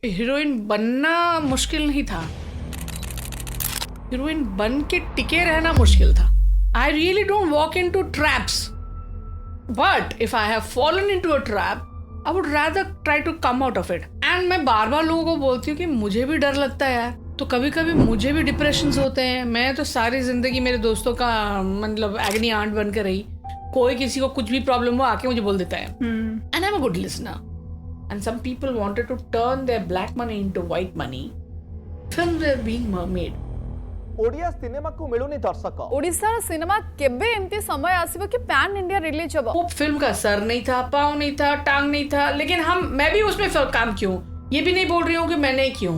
Heroine बनना मुश्किल नहीं था, हीरोइन बन के टिके रहना मुश्किल था. I really don't walk into traps, but if I have fallen into a trap I would rather try to come out of it. And मैं बार बार लोगों को बोलती हूँ कि मुझे भी डर लगता है यार, तो कभी कभी मुझे भी डिप्रेशंस होते हैं. मैं तो सारी जिंदगी मेरे दोस्तों का मतलब एग्नी आंट बन कर रही. कोई किसी को कुछ भी प्रॉब्लम हो आके मुझे बोल देता है, and I am a good listener. And some people wanted to turn their black money into white money. Films were being made. Odia cinema को मिलुनी दर्शक. ओडिशा सिनेमा केबे एमती समय आसीबो कि पैन इंडिया रिलीज होबो. वो फिल्म का सर नहीं था, पाँव नहीं था, टांग नहीं था, लेकिन मैं भी उसमें काम क्यों, ये भी नहीं बोल रही हूँ कि मैं नहीं क्यों.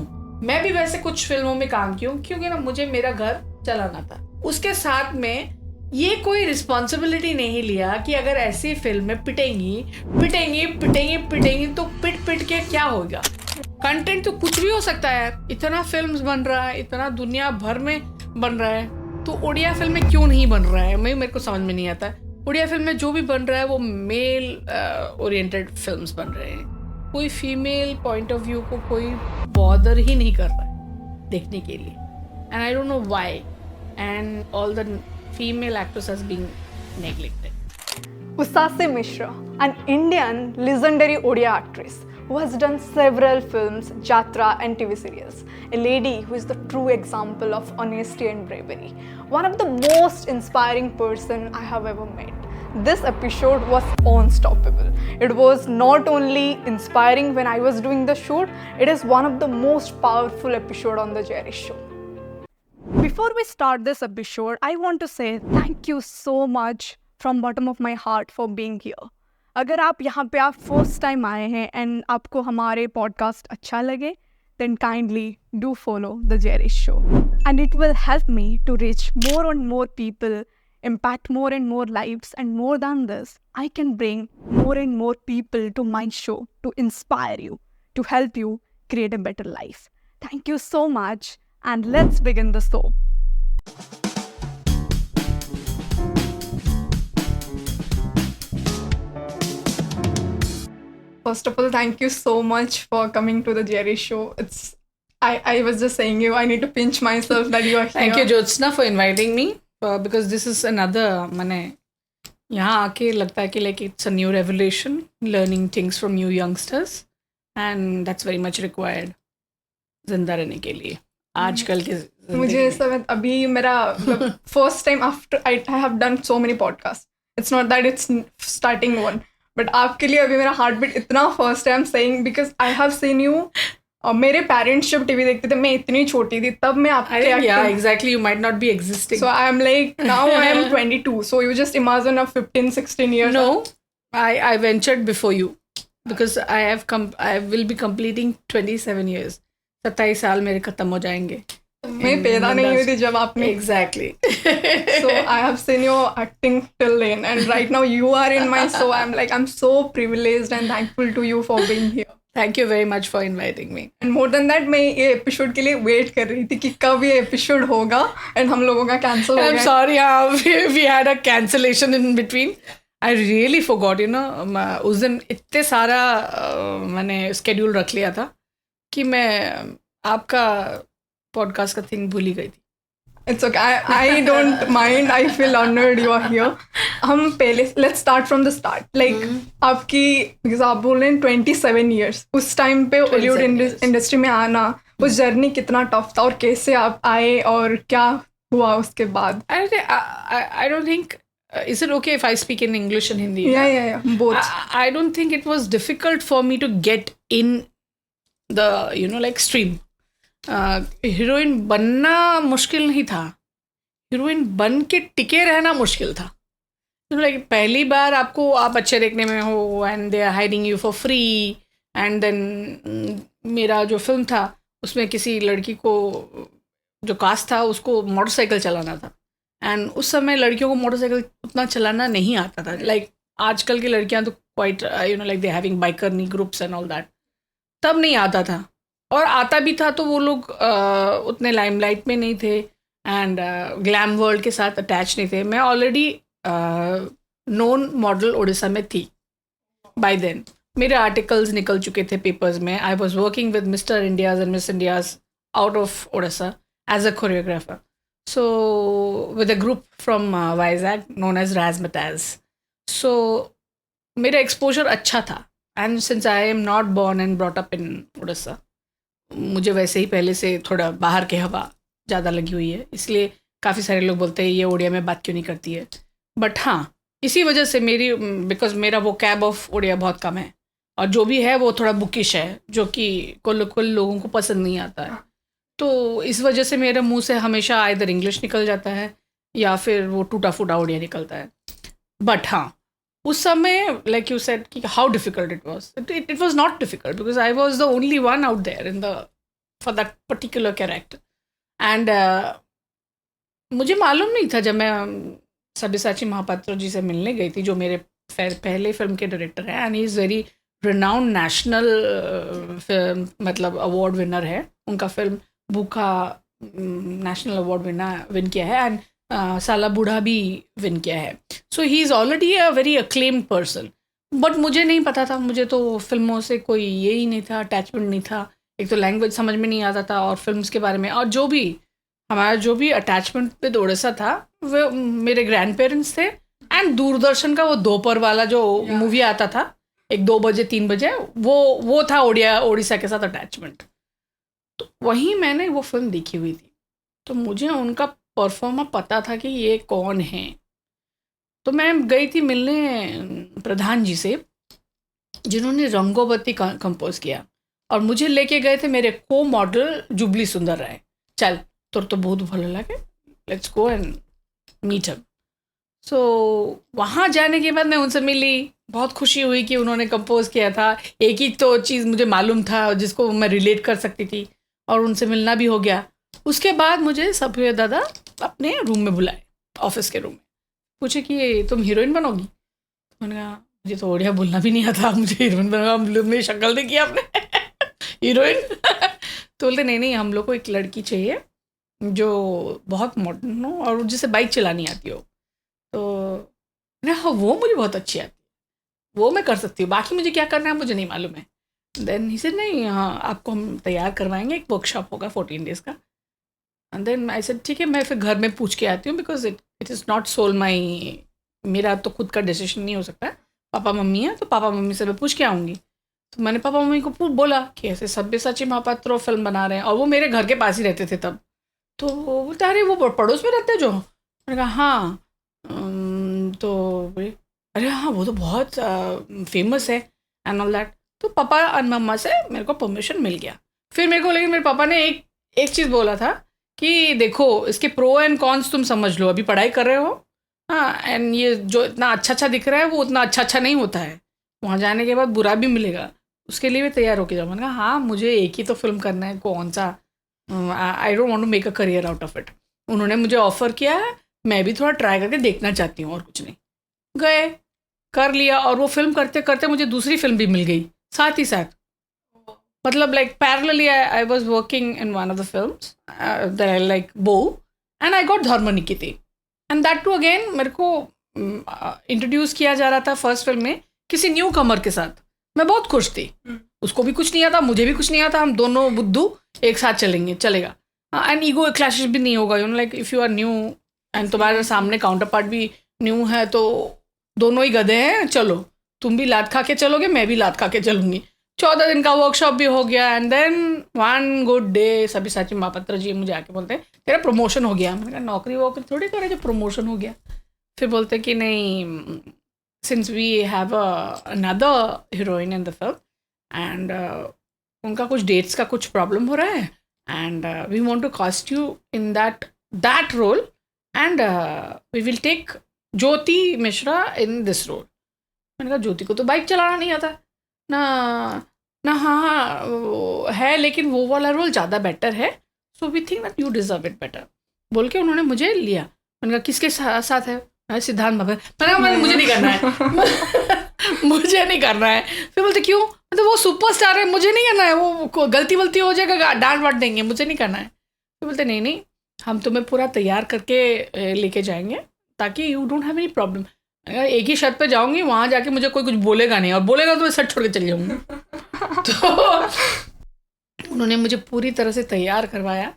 मैं भी वैसे कुछ फिल्मों में काम क्यों, क्योंकि ना मुझे मेरा घर चलाना था. उसके साथ में ये कोई रिस्पॉन्सिबिलिटी नहीं लिया कि अगर ऐसी फिल्में पिटेंगी तो पिट के क्या होगा. कंटेंट तो कुछ भी हो सकता है. इतना फिल्म्स बन रहा है, इतना दुनिया भर में बन रहा है, तो उड़िया फिल्म में क्यों नहीं बन रहा है. मेरे को समझ में नहीं आता. उड़िया फिल्म में जो भी बन रहा है वो मेल ओरिएंटेड फिल्म्स बन रहे हैं. कोई फीमेल पॉइंट ऑफ व्यू को कोई बॉदर ही नहीं कर रहा है देखने के लिए. And I don't know why. And all the female actors has been neglected. Usasi Mishra, an Indian legendary Odia actress who has done several films, Jatra and TV serials. A lady who is the true example of honesty and bravery. One of the most inspiring person I have ever met. This episode was unstoppable. It was not only inspiring when I was doing the shoot, it is one of the most powerful episode on the Jerry Show. Before we start this episode, I want to say thank you so much from bottom of my heart for being here. अगर आप यहाँ पे first time आए हैं and आपको हमारे podcast अच्छा लगे, then kindly do follow The Jerry Show. And it will help me to reach more and more people, impact more and more lives, and more than this, I can bring more and more people to my show to inspire you, to help you create a better life. Thank you so much. And let's begin the show. First of all, thank you so much for coming to the Jerry Show. I was just saying I need to pinch myself that you are here. Thank you, Jyotsna, for inviting me because this is another मैंने यहाँ आके लगता है कि like it's a new revelation, learning things from you youngsters, and that's very much required जिंदा रहने के लिए आजकल के. मुझे सब अभी मेरा first time after I have done so many podcast. It's not that it's starting one, but आपके लिए अभी मेरा हार्ट बीट इतना first time saying because I have seen you. मेरे पेरेंट्स जब टीवी देखते थे, मैं इतनी छोटी थी तब मैं आपके exactly you might not be existing. So I am like now I am 22. So you just imagine a 15-16 years. No, I ventured before you because I will be completing 27 years. 27 साल मेरे खत्म हो जाएंगे. मैं पैदा नहीं हुई थी जब आपने. Exactly. So I have seen you acting till then, and right now you are in my show. I'm so privileged and thankful to you for being here. Thank you very much for inviting me. And more than that, मैं ये episode के लिए wait कर रही थी कि कब ये एपिसोड होगा, and हम लोगों का कैंसिल हो गया. I'm sorry, we had a cancellation in between. I really forgot, उस दिन इतने सारा मैंने स्केड्यूल रख लिया था कि मैं आपका पॉडकास्ट का थिंग भूल ही गई थी. It's okay. I don't mind. I feel honored you are here. हम पहले let's start from the start. Like आपकी because आप बोल रहे हैं 27 years. उस टाइम पे हॉलीवुड इंडस्ट्री में आना, उस जर्नी कितना टफ था और कैसे आप आए और क्या हुआ उसके बाद? I don't think. Is it okay if I speak in English and Hindi? Yeah. Both. I don't think it was difficult for me to get in the like stream. Heroine बनना मुश्किल नहीं था, हीरोइन बन के टिके रहना मुश्किल था. लाइक पहली बार आप अच्छे देखने में हो and they are hiring you for free. And then मेरा जो फिल्म था उसमें किसी लड़की को जो कास्ट था उसको मोटरसाइकिल चलाना था. एंड उस समय लड़कियों को मोटरसाइकिल उतना चलाना नहीं आता था. लाइक आजकल की लड़कियां तो क्वाइट लाइक दे हैविंग बाइकरनी ग्रुप्स एंड ऑल दैट. तब नहीं आता था, और आता भी था तो वो लोग उतने लाइमलाइट में नहीं थे एंड ग्लैम वर्ल्ड के साथ अटैच नहीं थे. मैं ऑलरेडी नोन मॉडल उड़ीसा में थी बाय देन. मेरे आर्टिकल्स निकल चुके थे पेपर्स में. I was working with mister Indias and miss Indias out of Odisha as a choreographer. So with a group from Vizag known as Razzmatazz. So मेरा exposure अच्छा था. And since I am not born and brought up in Orissa, मुझे वैसे ही पहले से थोड़ा बाहर की हवा ज़्यादा लगी हुई है, इसलिए काफ़ी सारे लोग बोलते हैं ये उड़िया में बात क्यों नहीं करती है. बट हाँ, इसी वजह से मेरी, बिकॉज मेरा वो कैब ऑफ उड़िया बहुत कम है, और जो भी है वो थोड़ा बुकिश है, जो कि कुल लोगों को पसंद नहीं आता है. तो इस वजह से मेरे मुंह से हमेशा इधर इंग्लिश निकल जाता है या फिर वो टूटा फूटा उड़िया निकलता है. बट हाँ, उस समय लाइक यू सेड कि how difficult it was, it was not difficult because I was the only one out there in the for that particular character. And मुझे मालूम नहीं था, जब मैं सब्यसाची महापात्र जी से मिलने गई थी, जो मेरे पहले फिल्म के डायरेक्टर हैं, and he is very renowned national film, मतलब अवार्ड विनर है. उनका फिल्म भूखा नेशनल अवार्ड विन किया है, एंड साला बूढ़ा भी विन किया है. So he is already a very acclaimed person. But मुझे नहीं पता था, मुझे तो फिल्मों से कोई ये ही नहीं था, अटैचमेंट नहीं था. एक तो लैंग्वेज समझ में नहीं आता था, और फिल्म्स के बारे में, और हमारा जो भी अटैचमेंट विद उड़ीसा था, वो मेरे ग्रैंड पेरेंट्स थे. एंड दूरदर्शन का वो दोपहर वाला जो मूवी आता था, 2 बजे 3 बजे, वो था उड़ीसा के साथ अटैचमेंट. तो वहीं मैंने वो फिल्म देखी हुई थी, तो मुझे उनका परफॉर्मर पता था कि ये कौन है. तो मैं गई थी मिलने प्रधान जी से, जिन्होंने रंगोबती कंपोज किया, और मुझे लेके गए थे मेरे को मॉडल जुबली सुंदर राय. चल तोर तो बहुत भलो लगे, let's go and meet him. So वहाँ जाने के बाद मैं उनसे मिली, बहुत खुशी हुई कि उन्होंने कंपोज किया था. एक ही तो चीज़ मुझे मालूम था जिसको मैं रिलेट कर सकती थी, और उनसे मिलना भी हो गया. उसके बाद मुझे सभ्य दादा अपने रूम में बुलाए, ऑफिस के रूम में. पूछे कि तुम हीरोइन बनोगी. तो मैंने कहा मुझे तो ओडिया बोलना भी नहीं आता, मुझे हीरोइन बनोगा. मेरी शक्ल देखी आपने हीरोइन. तो बोलते नहीं, हम लोग को एक लड़की चाहिए जो बहुत मॉडर्न हो और जिसे बाइक चलानी आती हो. तो हाँ, वो मुझे बहुत अच्छी आती है, वो मैं कर सकती हूँ, बाकी मुझे क्या करना है मुझे नहीं मालूम है. देन ही सेड नहीं, हाँ आपको हम तैयार करवाएंगे, एक वर्कशॉप होगा 14 डेज़ का. एंड देन आई सेड ठीक है, मैं फिर घर में पूछ के आती हूँ, because it is not sole my, मेरा तो खुद का डिसीजन नहीं हो सकता. पापा मम्मी है, तो पापा मम्मी से मैं पूछ के आऊँगी. तो मैंने पापा मम्मी को बोला कि ऐसे सब्यसाची महापात्र फिल्म बना रहे हैं, और वो मेरे घर के पास ही रहते थे तब. तो वो बोलते अरे वो पड़ोस में रहते जो. मैंने कहा हाँ. तो अरे हाँ वो तो बहुत फेमस है एंड ऑल दैट. तो पापा और मम्मा से मेरे को परमिशन मिल गया. फिर मेरे को, लेकिन मेरे पापा ने एक चीज़ बोला था कि देखो इसके प्रो एंड कॉन्स तुम समझ लो, अभी पढ़ाई कर रहे हो, हाँ, एंड ये जो इतना अच्छा दिख रहा है वो उतना अच्छा नहीं होता है, वहाँ जाने के बाद बुरा भी मिलेगा, उसके लिए भी तैयार होके जाओ. मैंने कहा हाँ, मुझे एक ही तो फिल्म करना है, कौन सा, I don't want to make a career out of it. उन्होंने मुझे ऑफ़र किया है, मैं भी थोड़ा ट्राई करके देखना चाहती हूँ, और कुछ नहीं. गए, कर लिया, और वो फिल्म करते करते मुझे दूसरी फिल्म भी मिल गई साथ ही साथ. मतलब like parallelly I was working in one of the films that I like बो, एंड आई गॉट धर्मनिकेती. एंड दैट टू अगेन मेरे को इंट्रोड्यूस किया जा रहा था फर्स्ट फिल्म में किसी न्यू कमर के साथ. मैं बहुत खुश थी, उसको भी कुछ नहीं आता, मुझे भी कुछ नहीं आता, हम दोनों बुद्धू एक साथ चलेगा. एंड ईगो क्लैशेस भी नहीं होगा, you know, like if you are new and तुम्हारे सामने काउंटर पार्ट भी न्यू है, तो दोनों ही गधे हैं, चलो तुम भी लात खा के चलोगे, मैं भी लात खा के चलूँगी. 14 दिन का वर्कशॉप भी हो गया. And then one good day Sabyasachi Mahapatra ji मुझे आके बोलते हैं तेरा प्रमोशन हो गया. मैंने कहा नौकरी वोकरी थोड़ी करे जो प्रमोशन हो गया. फिर बोलते कि नहीं, since we have another heroine in the film, and उनका कुछ डेट्स का कुछ प्रॉब्लम हो रहा है, and we want to cast you in that role, and we will take Jyoti Mishra in this role. मैंने कहा ज्योति को तो बाइक चलाना नहीं आता ना. हाँ है, लेकिन वो वाला रोल ज़्यादा बेटर है, so we think that you deserve it better, बोल के उन्होंने मुझे लिया. मैंने कहा किसके साथ है? सिद्धांत बाबा. मैंने मुझे नहीं करना है मुझे नहीं करना है. फिर बोलते क्यों? मतलब वो सुपरस्टार है, मुझे नहीं करना है, वो गलती वलती हो जाएगा, डांट वाट देंगे, मुझे नहीं करना है. फिर बोलते नहीं, हम तुम्हें पूरा तैयार करके लेके जाएंगे ताकि you don't have any problem. अगर एक ही छत पे जाऊंगी, वहां जाके मुझे कोई कुछ बोलेगा नहीं, और बोलेगा तो मैं छत छोड़ के चली जाऊंगी। तो उन्होंने मुझे पूरी तरह से तैयार करवाया,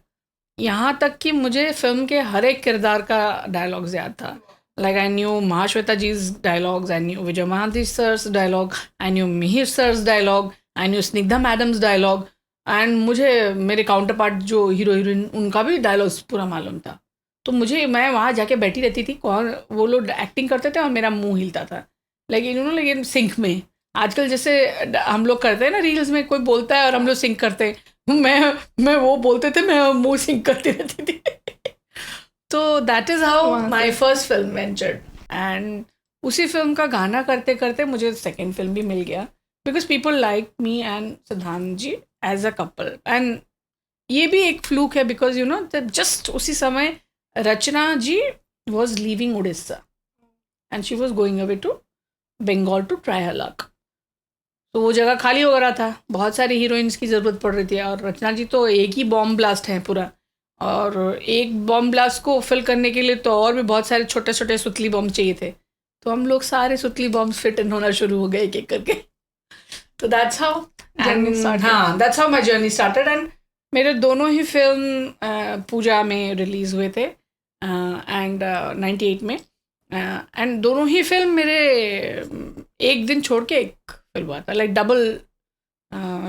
यहाँ तक कि मुझे फिल्म के हर एक किरदार का डायलॉग्स याद था। Like I knew Mahasweta ji's dialogues, I knew Vijay Mohanty sir's dialogue, I knew Mihir sir's dialogue, I knew Snigdha madam's dialogue, and मुझे मेरे काउंटर पार्ट जो हीरो हीरोइन उनका भी डायलॉग्स पूरा मालूम था। तो मैं वहाँ जाके बैठी रहती थी, कौन वो लोग एक्टिंग करते थे और मेरा मुंह हिलता था, लेकिन सिंक में। आजकल जैसे हम लोग करते हैं ना रील्स में, कोई बोलता है और हम लोग सिंक करते हैं, मैं वो बोलते थे, मैं मुंह सिंक करती रहती थी। तो that is how my first film ventured. And उसी फिल्म का गाना करते करते मुझे सेकेंड फिल्म भी मिल गया, because people like me and सिद्धांत जी एज अ कपल। एंड ये भी एक फ्लूक है, बिकॉज यू नो जस्ट उसी समय Rachna ji was leaving Orissa and she was going away to Bengal to try her luck. तो वो जगह खाली हो रहा था, बहुत सारी हीरोइंस की ज़रूरत पड़ रही थी, और रचना जी तो एक ही बॉम्ब ब्लास्ट है पूरा, और एक बॉम्ब ब्लास्ट को फिल करने के लिए तो और भी बहुत सारे छोटे छोटे सुतली बॉम्ब चाहिए थे। तो हम लोग सारे सुतली बॉम्ब फिट इन होना शुरू हो गए एक एक करके। तो that's how that's how my journey started. And मेरे दोनों ही फिल्म पूजा में रिलीज़ हुए थे, एंड 98 में, एंड दोनों ही फिल्म मेरे एक दिन छोड़ के एक फिल्म हुआ था, लाइक डबल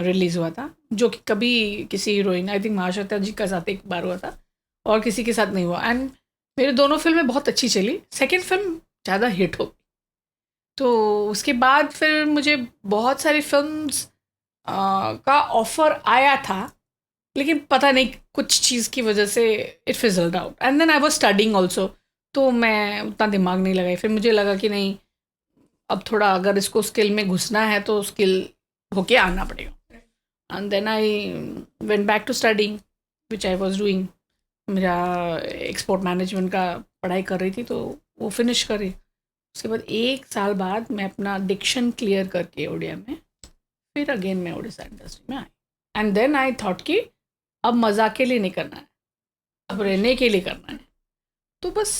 रिलीज़ हुआ था, जो कि कभी किसी हीरोइन, आई थिंक महाश्वेता जी का साथ एक बार हुआ था और किसी के साथ नहीं हुआ। एंड मेरे दोनों फिल्में बहुत अच्छी चली, सेकेंड फिल्म ज़्यादा हिट हो गई। तो उसके बाद फिर मुझे बहुत सारी फिल्म्स का ऑफ़र आया था, लेकिन पता नहीं कुछ चीज़ की वजह से it fizzled out. And then I was studying also, तो मैं उतना दिमाग नहीं लगाई। फिर मुझे लगा कि नहीं, अब थोड़ा अगर इसको स्किल में घुसना है तो स्किल होके आना पड़ेगा। And then I went back to studying which I was doing. मेरा एक्सपोर्ट मैनेजमेंट का पढ़ाई कर रही थी, तो वो फिनिश करी। उसके बाद 1 साल बाद मैं अपना डिक्शन क्लियर करके उड़िया में फिर अगेन मैं उड़ीसा इंडस्ट्री में आई। एंड देन आई थॉट कि अब मज़ाक के लिए नहीं करना है, अब रहने के लिए करना है। तो बस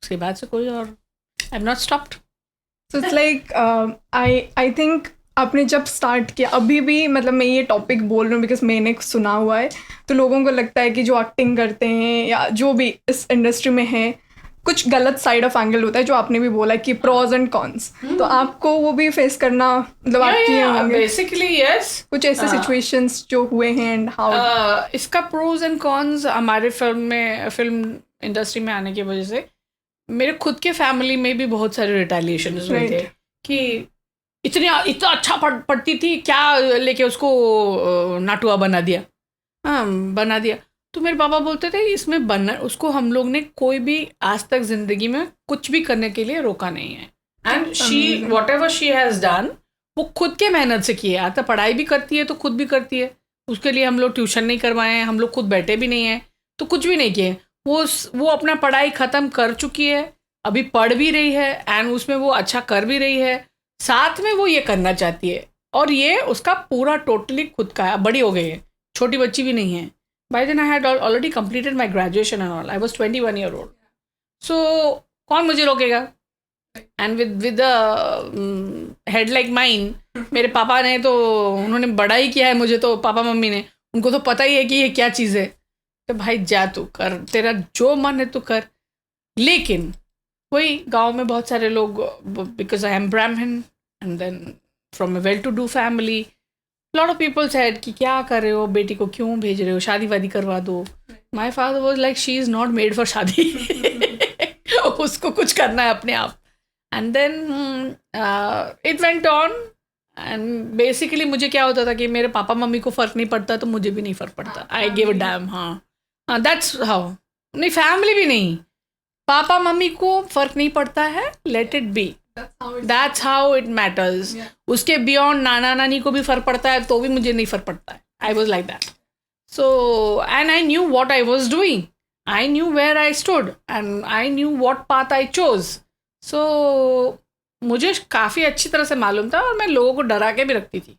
उसके बाद से कोई और I am not stopped. So it's like I think आपने जब स्टार्ट किया, अभी भी मतलब मैं ये टॉपिक बोल रही हूँ बिकॉज मैंने सुना हुआ है, तो लोगों को लगता है कि जो एक्टिंग करते हैं या जो भी इस इंडस्ट्री में है, कुछ गलत साइड ऑफ एंगल होता है, जो आपने भी बोला कि प्रोज एंड कॉन्स। तो आपको वो भी फेस करना, मतलब आप किए होंगे बेसिकली। यस, कुछ ऐसे सिचुएशंस जो हुए हैं एंड हाउ इसका प्रोज एंड कॉन्स हमारे फिल्म इंडस्ट्री में आने की वजह से मेरे खुद के फैमिली में भी बहुत सारे रिटेलिएशन हुए थे कि इतना अच्छा पढ़ती थी, क्या लेके उसको नाटुआ बना दिया। बना दिया। तो मेरे पापा बोलते थे इसमें बनना, उसको हम लोग ने कोई भी आज तक जिंदगी में कुछ भी करने के लिए रोका नहीं है। And she what ever she has done, वो खुद के मेहनत से किए। आता पढ़ाई भी करती है तो खुद भी करती है, उसके लिए हम लोग ट्यूशन नहीं करवाए हैं, हम लोग खुद बैठे भी नहीं हैं, तो कुछ भी नहीं किए। वो अपना पढ़ाई ख़त्म कर चुकी है, अभी पढ़ भी रही है, एंड उसमें वो अच्छा कर भी रही है, साथ में वो ये करना चाहती है, और ये उसका पूरा टोटली खुद का है। बड़ी हो गई है, छोटी बच्ची भी नहीं है। By then I had already completed my graduation and all. I was 21 year old. So कौन मुझे रोकेगा? And with the head like mine, मेरे पापा ने तो उन्होंने बड़ा ही किया है मुझे, तो पापा मम्मी ने, उनको तो पता ही है कि ये क्या चीज़ है। तो भाई जा तू कर, तेरा जो मन है तू कर। लेकिन वही गांव में बहुत सारे लोग, because I am Brahmin and then from a well-to-do family, lot of people said कि क्या कर रहे हो, बेटी को क्यों भेज रहे हो, शादी वादी करवा दो। My father was like she is not made for शादी उसको कुछ करना है अपने आप। And then it went on, and basically मुझे क्या होता था कि मेरे पापा मम्मी को फ़र्क नहीं पड़ता तो मुझे भी नहीं फ़र्क पड़ता। I gave a damn। हाँ that's how। नहीं, फैमिली भी नहीं, पापा मम्मी को फ़र्क नहीं पड़ता है, let it be। That's how it matters। उसके बियॉन्ड नाना नानी को भी फ़र्क पड़ता है तो भी मुझे नहीं फ़र्क पड़ता है। I was like that। So and I knew what I was doing, I knew where I stood and I knew what path I chose। So मुझे काफ़ी अच्छी तरह से मालूम था, और मैं लोगों को डरा के भी रखती थी।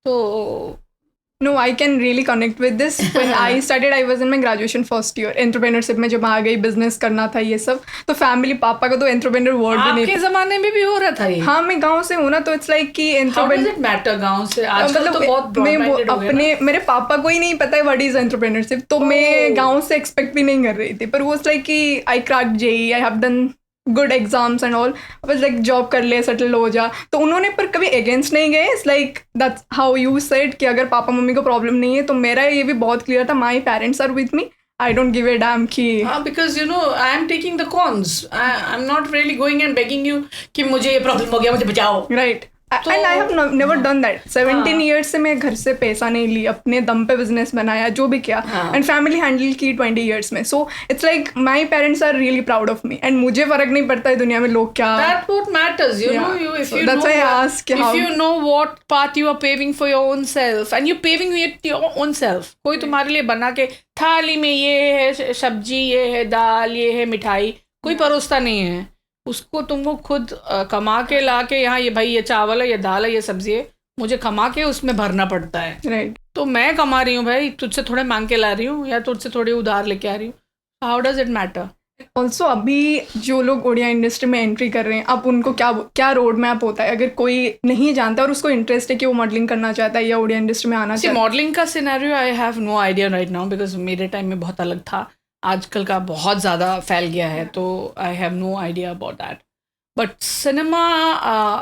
तो No, I can really connect with this. When I started, I was in my graduation first year. Entrepreneurship में जब आ गई, business करना था ये सब, तो family पापा का तो entrepreneur word भी नहीं आपके जमाने में भी हो रहा था ये? हाँ, मैं गांव से हूँ ना, तो it's like कि How does it matter गांव से? आजकल तो बहुत broad-minded हो गया ना। मेरे पापा को ही नहीं पता है what is entrepreneurship, तो मैं गांव से expect भी नहीं कर रही थी, पर वो was like कि I cracked JEE, I have done good exams and all, was like job कर ले, सेटल हो जा, तो उन्होंने पर कभी अगेंस्ट नहीं गए. It's like that's how you said कि अगर पापा मम्मी को प्रॉब्लम नहीं है, तो मेरा ये भी बहुत क्लियर था, my parents are with me, I don't give a damn कि because you know I am taking the cons. I'm not really going and begging you कि मुझे ये प्रॉब्लम हो गया, मुझे बचाओ. Right. And I have never done that. 17 years से मैं घर से पैसा नहीं ली, अपने दम पे बिजनेस बनाया, जो भी किया, एंड फैमिली हैंडल की 20 ईयर्स में. So it's like my parents are really proud of me, and मुझे फर्क नहीं पड़ता है दुनिया में लोग क्या. That what matters, you know. That's why I ask how. If you know what path you are paving for your own self, and you're paving it your own self. कोई तुम्हारे लिए बना के थाली में ये है सब्जी, ये है दाल, ये है मिठाई, कोई परोसता नहीं है. उसको तुमको खुद कमा के ला के यहाँ ये भाई ये चावल है, ये दाल है, ये सब्जी है, मुझे कमा के उसमें भरना पड़ता है. राइट. तो मैं कमा रही हूँ भाई, तुझसे थोड़े मांग के ला रही हूँ या तुझसे थोड़ी उधार लेके आ रही हूँ. How does it matter? Also अभी जो लोग ओडिया इंडस्ट्री में एंट्री कर रहे हैं, अब उनको क्या रोड मैप होता है, अगर कोई नहीं जानता और उसको इंटरेस्ट है कि वो मॉडलिंग करना चाहता है या ओडिया इंडस्ट्री में आना चाहता है. मॉडलिंग का scenario I have no idea right now, because मेरे टाइम में बहुत अलग था, आजकल का बहुत ज़्यादा फैल गया है, तो I have no idea about that. But cinema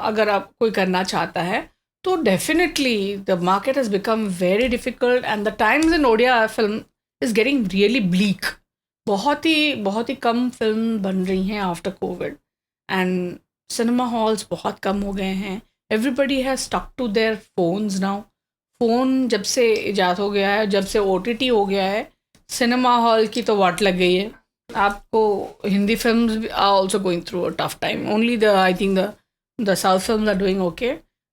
अगर आप कोई करना चाहता है तो definitely the market has become very difficult and the times in Odia film is getting really bleak. बहुत ही कम फिल्म बन रही हैं after Covid, and cinema halls बहुत कम हो गए हैं. Everybody has stuck to their phones now. Phone जब से ईजाद हो गया है, जब से OTT हो गया है, सिनेमा हॉल की तो वाट लग गई है. आपको Hindi films are also going through a tough time. Only I think the south films are doing okay.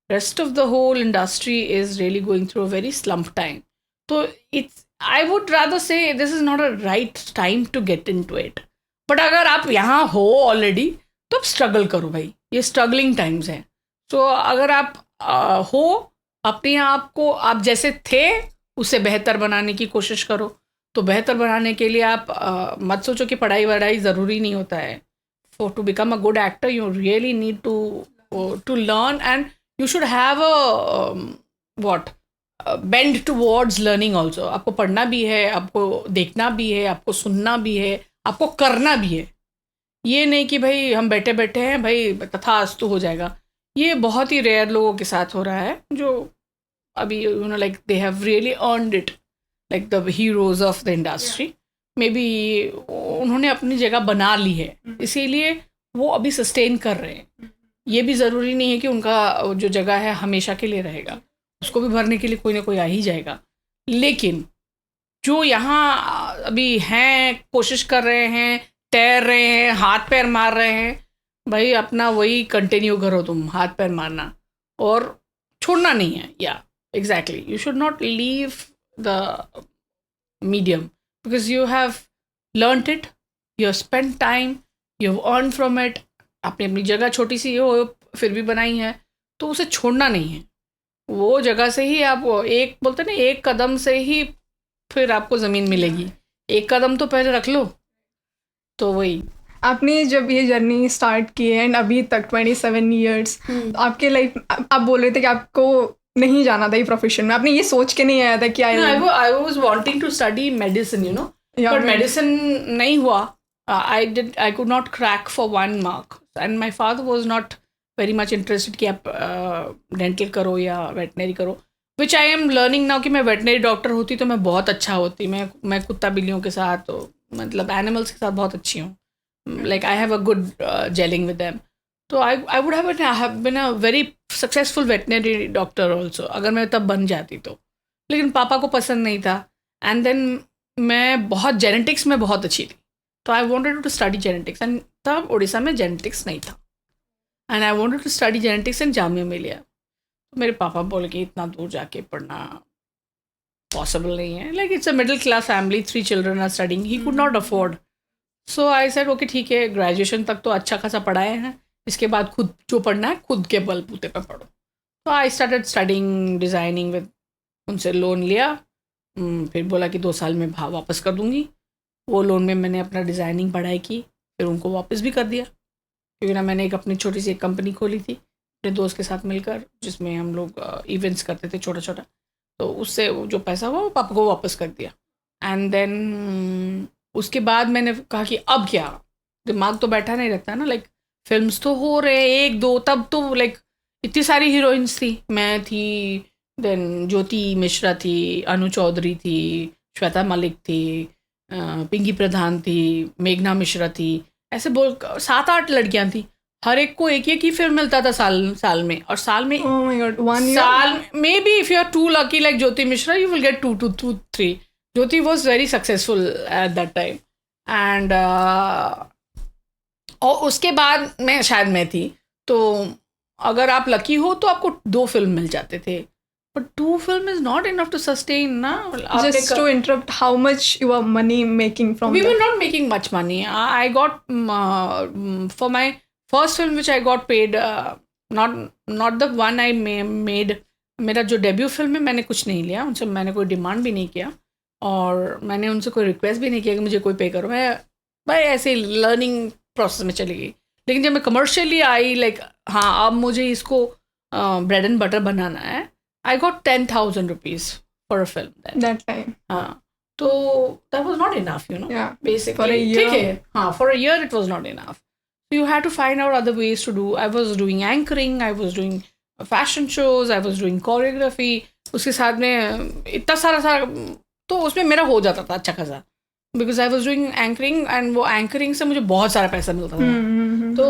Rest of the whole industry is really going through a very slump time. तो I would rather say this is not a right time to get into it. But अगर आप यहाँ हो already तो आप struggle करो भाई, ये स्ट्रगलिंग टाइम्स हैं. तो अगर आप हो, अपने आप को आप जैसे थे उसे बेहतर बनाने की कोशिश करो. तो बेहतर बनाने के लिए आप मत सोचो कि पढ़ाई वढ़ाई ज़रूरी नहीं होता है. For to become a good actor you really need to learn, and you should have a bend towards learning also. आपको पढ़ना भी है, आपको देखना भी है, आपको सुनना भी है, आपको करना भी है. ये नहीं कि भाई हम बैठे बैठे हैं भाई तथास्तु हो जाएगा. ये बहुत ही रेयर लोगों के साथ हो रहा है जो अभी you know like they have really earned it, like the heroes of the industry. May be उन्होंने अपनी जगह बना ली है, इसीलिए वो अभी सस्टेन कर रहे हैं. ये भी ज़रूरी नहीं है कि उनका जो जगह है हमेशा के लिए रहेगा, उसको भी भरने के लिए कोई ना कोई आ ही जाएगा. लेकिन जो यहाँ अभी हैं, कोशिश कर रहे हैं, तैर रहे हैं, हाथ पैर मार रहे हैं, भाई अपना वही कंटिन्यू करो. तुम हाथ पैर मारना और छोड़ना नहीं है. या exactly, you should not leave the medium because you have learned it, you have spend time, you have earn from it. आपने अपनी जगह छोटी सी हो फिर भी बनाई है, तो उसे छोड़ना नहीं है. वो जगह से ही आप एक बोलते ना, एक कदम से ही फिर आपको ज़मीन मिलेगी. एक कदम तो पहले रख लो. तो वही आपने जब ये जर्नी स्टार्ट की है एंड अभी तक 27 ईयर्स, आपके लाइफ आप बोल रहे थे कि आपको नहीं जाना था ये प्रोफेशन में, आपने ये सोच के नहीं आया था कि I was wanting to study medicine, you know, but medicine नहीं हुआ. I could not crack for 1 mark and my father was not very much interested कि आप डेंटल करो या वेटनरी करो, which I am learning now कि मैं veterinary doctor होती तो मैं बहुत अच्छा होती. मैं कुत्ता बिल्लियों के साथ, मतलब एनिमल्स के साथ बहुत अच्छी हूँ. Like I have a good gelling with them. तो I would have been a very successful veterinary doctor also अगर मैं तब बन जाती तो. लेकिन पापा को पसंद नहीं था. एंड देन मैं बहुत जेनेटिक्स में बहुत अच्छी थी, तो I wanted to study genetics. And तब उड़ीसा में जेनेटिक्स नहीं था, and I wanted to study genetics and Jamia Millia. मेरे पापा बोले कि इतना दूर जाके पढ़ना पॉसिबल नहीं है. Like it's a middle class family, 3 children are studying, he could not afford. So I said okay ठीक है, ग्रेजुएशन तक तो अच्छा खासा पढ़ाए हैं, इसके बाद खुद जो पढ़ना है खुद के बलबूते पे पढ़ो. तो I started studying designing with उनसे लोन लिया, फिर बोला कि 2 साल में वापस कर दूंगी। वो लोन में मैंने अपना डिज़ाइनिंग पढ़ाई की, फिर उनको वापस भी कर दिया, क्योंकि ना मैंने एक अपनी छोटी सी एक कंपनी खोली थी अपने दोस्त के साथ मिलकर, जिसमें हम लोग इवेंट्स करते थे छोटा छोटा। तो उससे जो पैसा हुआ वो पापा को वापस कर दिया। एंड देन उसके बाद मैंने कहा कि अब क्या, दिमाग तो बैठा नहीं रहता ना, लाइक फिल्म्स तो हो रहे हैं 1-2, तब तो लाइक इतनी सारी हीरोइंस थी, मैं थी, देन ज्योति मिश्रा थी, अनु चौधरी थी, श्वेता मलिक थी, पिंकी प्रधान थी, मेघना मिश्रा थी, ऐसे बोल 7-8 लड़कियां थी। हर एक को एक ही फिल्म मिलता था साल में, और साल में Oh my God, 1 year? साल maybe if you are too lucky like Jyoti Mishra you will get 2 to 3. Jyoti was very successful at that time. And और उसके बाद मैं थी, तो अगर आप लकी हो तो आपको 2 फिल्म मिल जाते थे, but 2 film is not enough to sustain ना। Just to interrupt, how much you are money making from we that? were not making much money. I got for my first film which I got paid, not the one I made, मेरा जो debut film है मैंने कुछ नहीं लिया उनसे, मैंने कोई डिमांड भी नहीं किया और मैंने उनसे कोई रिक्वेस्ट भी नहीं किया कि मुझे कोई पे करो, मैं ऐसे लर्निंग प्रोसेस में चली गई। लेकिन जब मैं कमर्शियली आई, लाइक हाँ अब मुझे इसको ब्रेड एंड बटर बनाना है, I got 10,000 rupees for a film then. That time. हाँ, तो that was not enough, you know. Yeah. Basically. For a year. ठीक है, हाँ, for a year it was not enough. So you had to find out other ways to do. I was doing anchoring, I was doing fashion shows, I was doing choreography. उसके साथ में इतना सारा तो उसमें मेरा हो जाता था अच्छा खासा, because I was doing anchoring and वो anchoring से मुझे बहुत सारा पैसा मिलता था। तो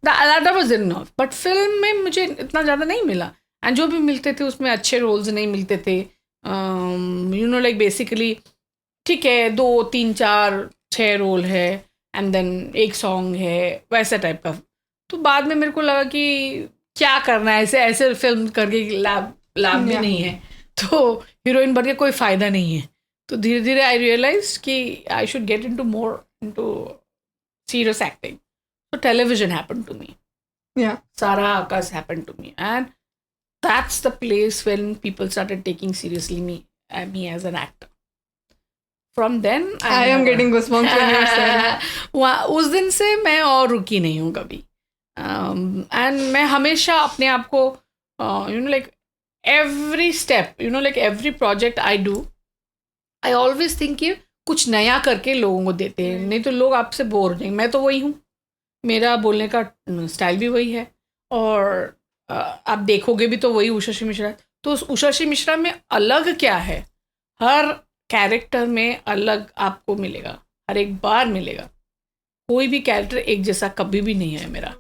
that was enough. But film में मुझे इतना ज़्यादा नहीं मिला, एंड जो भी मिलते थे उसमें अच्छे रोल्स नहीं मिलते थे। यू नो लाइक बेसिकली ठीक है 2, 3, 4, 6 रोल है एंड देन एक सॉन्ग है, वैसा टाइप का। तो बाद में मेरे को लगा कि क्या करना है, ऐसे फिल्म करके लाभ भी नहीं है, तो हीरोइन बन के कोई फ़ायदा नहीं है। तो धीरे धीरे आई रियलाइज कि I should get into serious acting. तो television happen to me, Sara Akash happen to me, and that's the place when people started taking seriously me as an actor. From then I am getting goosebumps when you said. उस दिन से मैं और रुकी नहीं हूँ कभी, and मैं हमेशा अपने आप को you know like every step, you know like every project I do, I always think कि कुछ नया करके लोगों को देते हैं, नहीं तो लोग आपसे बोर हो जाएंगे। मैं तो वही हूँ, मेरा बोलने का स्टाइल भी वही है, और आप देखोगे भी तो वही उषाश्री मिश्रा। तो उस उषाश्री मिश्रा में अलग क्या है, हर कैरेक्टर में अलग आपको मिलेगा, हर एक बार मिलेगा, कोई भी कैरेक्टर एक जैसा कभी भी नहीं है मेरा।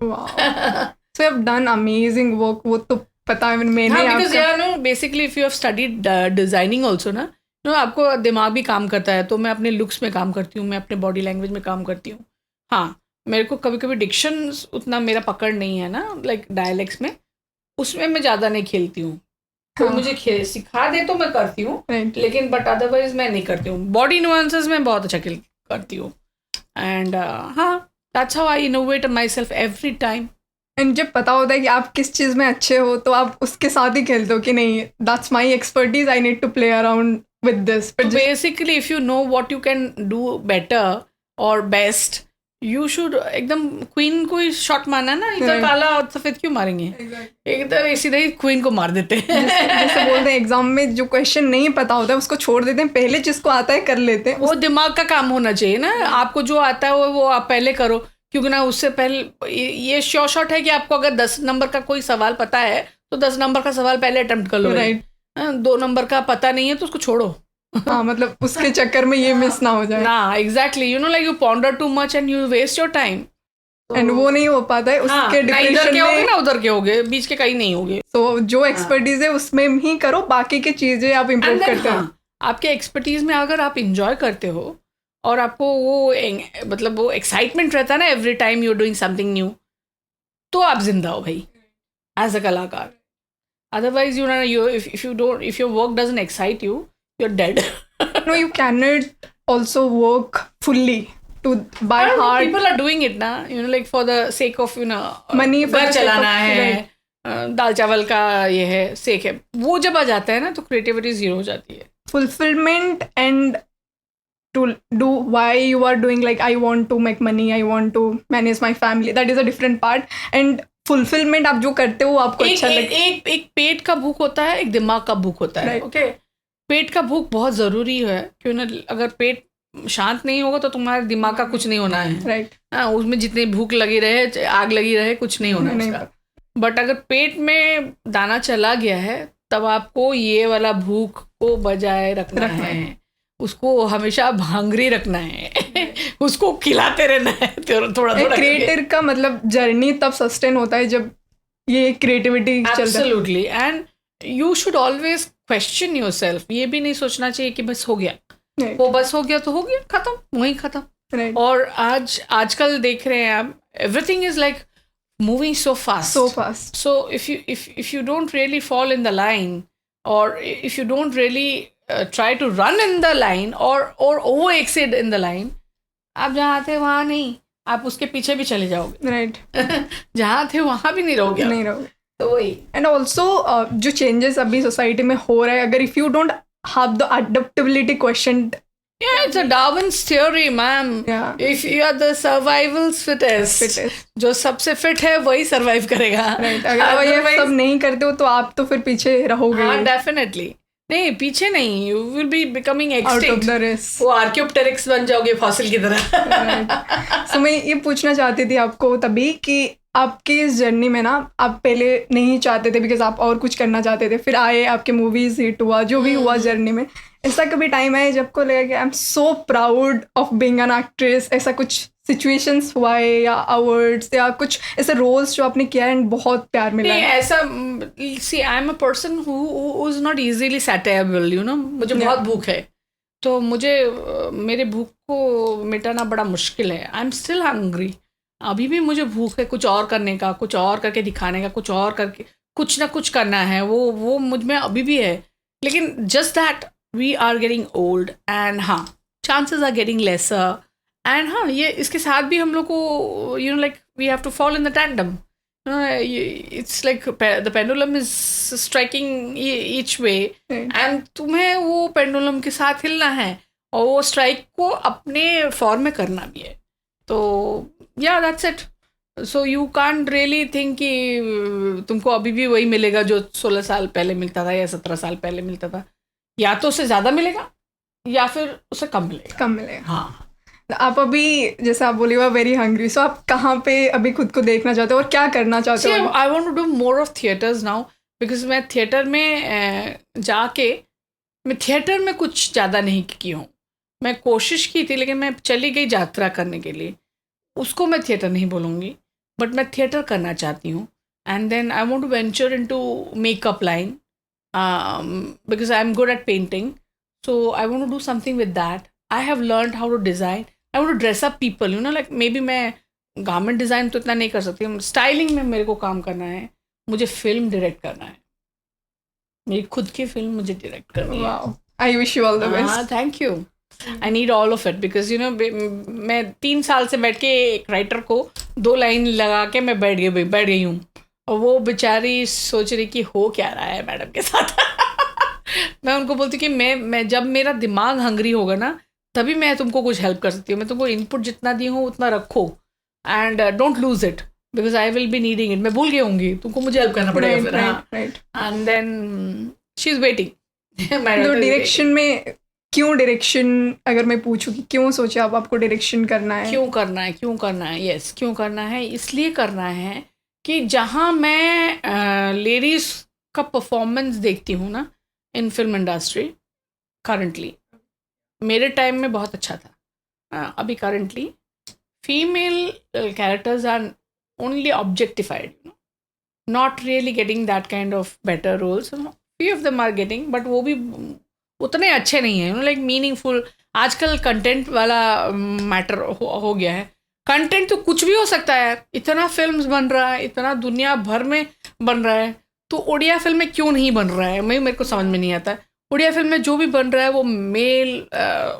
So you have done amazing work, वो तो पता है मैंने। because yeah, no, basically if you have studied designing also ना, no, आपको दिमाग भी काम करता है। तो मैं अपने लुक्स में काम करती हूँ, मैं अपने बॉडी लैंग्वेज में काम करती हूँ। हाँ, मेरे को कभी कभी डिक्शन उतना मेरा पकड़ नहीं है ना, लाइक डायलेक्ट्स में, उसमें मैं ज़्यादा नहीं खेलती हूँ। तो मुझे सिखा दे तो मैं करती हूँ, लेकिन बट अदरवाइज मैं नहीं करती हूँ। बॉडी नुआंसेस में बहुत अच्छा करती हूँ, एंड हाँ, that's how I innovate my self every time. And जब पता होता है कि आप किस चीज़ में अच्छे हो, तो आप उसके साथ ही खेलते हो कि नहीं, that's my expertise, I need to play around with this. But basically if you know what you can do better और बेस्ट, यू शुड एकदम क्वीन को ही शॉट मारना ना, इधर काला और सफेद क्यों मारेंगे, एकदम सीधे ही क्वीन को मार देते हैं। जैसे बोलते हैं एग्जाम में जो क्वेश्चन नहीं पता होता है उसको छोड़ देते हैं, पहले जिसको आता है कर लेते हैं। वो दिमाग का काम होना चाहिए ना, आपको जो आता है वो आप पहले करो, क्योंकि ना उससे पहले ये श्योर शॉट है कि आपको अगर 10 नंबर का कोई सवाल पता है तो 10 नंबर का सवाल पहले अटेम्प्ट कर लो। राइट। 2 नंबर का पता नहीं है तो उसको छोड़ो। हाँ, मतलब उसके चक्कर में ये मिस ना हो जाए ना। Exactly, you know like you ponder too much and you waste your time, and वो नहीं हो पाता है। उसके इधर के होगे ना उधर के होगे, बीच के कहीं नहीं होगे। तो जो एक्सपर्टीज है उसमें ही करो, बाकी की चीजें आप इम्प्रूव करते हो। आपके एक्सपर्टीज में अगर आप इंजॉय करते हो और आपको वो मतलब वो एक्साइटमेंट रहता है ना every time you are doing something new, तो आप जिंदा हो भाई एज अ कलाकार। Otherwise if your work doesn't excite you, you're dead. No, you cannot also work fully to by heart. People are doing it ना, you know, like for the sake of, you know, money, घर चलाना है, दाल चावल का ये है, सेक है, वो जब आ जाता है ना तो क्रिएटिविटी जीरो हो जाती है. Fulfillment and to do why you are doing, like I want to make money, I want to manage my family, that is a different part. And fulfillment आप जो करते हो वो आपको अच्छा लगता है. एक पेट का भूख होता है, एक दिमाग का भूख होता है. Right. ओके, पेट का भूख बहुत ज़रूरी है, क्यों ना, अगर पेट शांत नहीं होगा तो तुम्हारे दिमाग का कुछ नहीं होना है. राइट. हाँ, उसमें जितनी भूख लगी रहे, आग लगी रहे, कुछ नहीं होना उसका. बट अगर पेट में दाना चला गया है तब आपको ये वाला भूख को बजाय रखना है, उसको हमेशा हंग्री रखना है. उसको खिलाते रहना है थोड़ा थोड़ा. क्रिएटर का मतलब जर्नी तब सस्टेन होता है जब ये क्रिएटिविटी चलता है. Absolutely. And you should always question yourself. ये भी नहीं सोचना चाहिए कि बस हो गया, वो बस हो गया तो हो गया, खत्म, वहीं खत्म. और आजकल देख रहे हैं आप, everything is like moving so fast. So if you don't really fall in the line, or if you don't really try to run in the line or over exceed in the line, आप जहाँ थे वहाँ नहीं, आप उसके पीछे भी चले जाओगे. राइट. जहाँ थे वहाँ भी नहीं रहोगे. तो वही. एंड ऑल्सो जो चेंजेस अभी सोसाइटी में हो रहा है, अगर if you don't have the adaptability question. Yeah, it's a Darwin's theory, ma'am. Yeah. If you are the survival's fittest, जो सबसे फिट है वही सर्वाइव करेगा. Right. अगर ये सब नहीं करते हो तो आप तो फिर पीछे रहोगे. हाँ, definitely. नहीं, पीछे नहीं, you will be becoming extinct. Out of the race. वो आर्क्योप्टेरिक्स बन जाओगे फॉसिल की तरह. Right. So मैं ये पूछना चाहती थी आपको तभी कि आपकी इस जर्नी में ना, आप पहले नहीं चाहते थे बिकॉज आप और कुछ करना चाहते थे, फिर आए आपके मूवीज हिट हुआ, जो भी हुआ जर्नी में, ऐसा कभी टाइम है जब को लगा कि I am so proud of being an actress? ऐसा कुछ सिचुएशंस हुआ है या अवार्ड्स या कुछ ऐसे रोल्स जो आपने किया एंड बहुत प्यार मिला है? ऐसा, see I am a person who is not easily satiable, you know. मुझे बहुत भूख है, तो मुझे मेरे भूख को मिटाना बड़ा मुश्किल है. I am still hungry. अभी भी मुझे भूख है कुछ और करने का, कुछ और करके दिखाने का, कुछ और करके कुछ ना कुछ करना है. वो मुझ में अभी भी है. लेकिन just that we are getting old and हाँ, chances are getting lesser. And हाँ, ये इसके साथ भी हम लोग को, you know, like we have to follow in the tandem. It's like the pendulum is striking each way, and तुम्हें वो पेंडुलम के साथ हिलना है और वो स्ट्राइक को अपने फॉर्म में करना भी है. तो yeah, that's it. So you can't really think कि तुमको अभी भी वही मिलेगा जो 16 साल पहले मिलता था या 17 साल पहले मिलता था. या तो उससे ज़्यादा मिलेगा या फिर उससे कम मिलेगा. हाँ. आप अभी जैसे आप बोले वेरी हंग्री, सो आप कहाँ पे अभी खुद को देखना चाहते हो और क्या करना चाहते हो? I want to do more of theatres now, because मैं थिएटर में जाके, मैं थिएटर में कुछ ज़्यादा नहीं की हूँ. मैं कोशिश की थी लेकिन मैं चली गई यात्रा करने के लिए, उसको मैं थिएटर नहीं बोलूँगी, बट मैं थिएटर करना चाहती हूँ. And then I want to venture into makeup line, because I am good at painting, so I want to do something with that. I have learned how to design, I want to dress up people, you know, like maybe मैं garment design तो इतना नहीं कर सकती, styling में मेरे को काम करना है. मुझे फिल्म डायरेक्ट करना है, मेरी खुद की फिल्म मुझे डायरेक्ट करनी है. I wish you all the best. Thank you. I need all of it because you know, मैं 3 साल से बैठ के एक राइटर को 2 लाइन लगा के मैं बैठ गई हूँ, और वो बेचारी सोच रही कि हो क्या रहा है मैडम के साथ. मैं उनको बोलती हूँ कि मैं जब मेरा दिमाग हंग्री होगा ना, तभी मैं तुमको कुछ हेल्प कर सकती हूँ. मैं तुमको इनपुट जितना दी हूँ उतना रखो, and don't lose it because I will be needing it. मैं भूल गई होंगी, तुमको मुझे हेल्प करना पड़ेगा फिर. And then she is waiting. Direction में क्यों डायरेक्शन, अगर मैं पूछूं कि क्यों सोचा अब आपको डायरेक्शन करना है? क्यों करना है यस, क्यों करना है? इसलिए करना है कि जहाँ मैं लेडीज़ का परफॉर्मेंस देखती हूँ ना इन फिल्म इंडस्ट्री करंटली, मेरे टाइम में बहुत अच्छा था. अभी currently female characters are only objectified, not really getting that kind of better roles. Few of them are getting, but वो भी उतने अच्छे नहीं हैं, लाइक मीनिंगफुल. आजकल कंटेंट वाला मैटर हो गया है. कंटेंट तो कुछ भी हो सकता है, इतना फिल्म्स बन रहा है, इतना दुनिया भर में बन रहा है, तो उड़िया फिल्म में क्यों नहीं बन रहा है? मेरे को समझ में नहीं आता. उड़िया फिल्म में जो भी बन रहा है वो मेल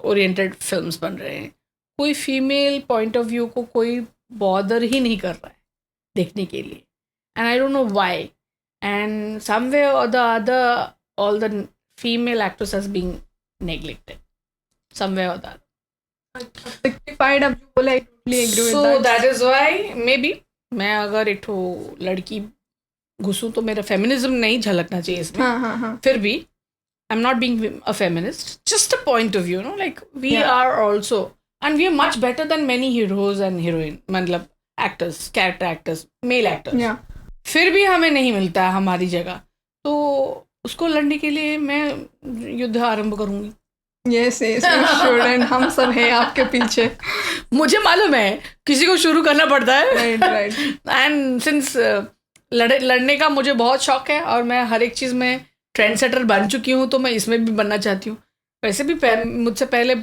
ओरिएंटेड फिल्म्स बन रहे हैं. कोई फीमेल पॉइंट ऑफ व्यू को कोई बॉदर ही नहीं कर रहा है देखने के लिए. And I don't know why. and somewhere or the other all the female actors has been neglected somewhere or the other. Signified अब जो बोला, I totally agree with So that. that is why maybe मैं अगर एक ठो लड़की घुसूं तो मेरा फेमिनिज्म नहीं झलकना चाहिए इसमें. हाँ. फिर भी I'm not being a feminist, just a point of view, like we Yeah. are also, and we are much better than many heroes and heroine, मतलब actors, character actors, male actors. Yeah. फिर भी हमें नहीं मिलता है हमारी जगह, तो उसको लड़ने के लिए मैं युद्ध आरंभ करूंगी. Yes, you should, and हम सब हैं आपके पीछे. मुझे मालूम है किसी को शुरू करना पड़ता है. Right. एंड सिंस लड़ने का मुझे बहुत शौक है और मैं हर एक चीज़ में ट्रेंड सेटर बन चुकी हूँ, तो मैं इसमें भी बनना चाहती हूँ. वैसे भी मुझसे पहले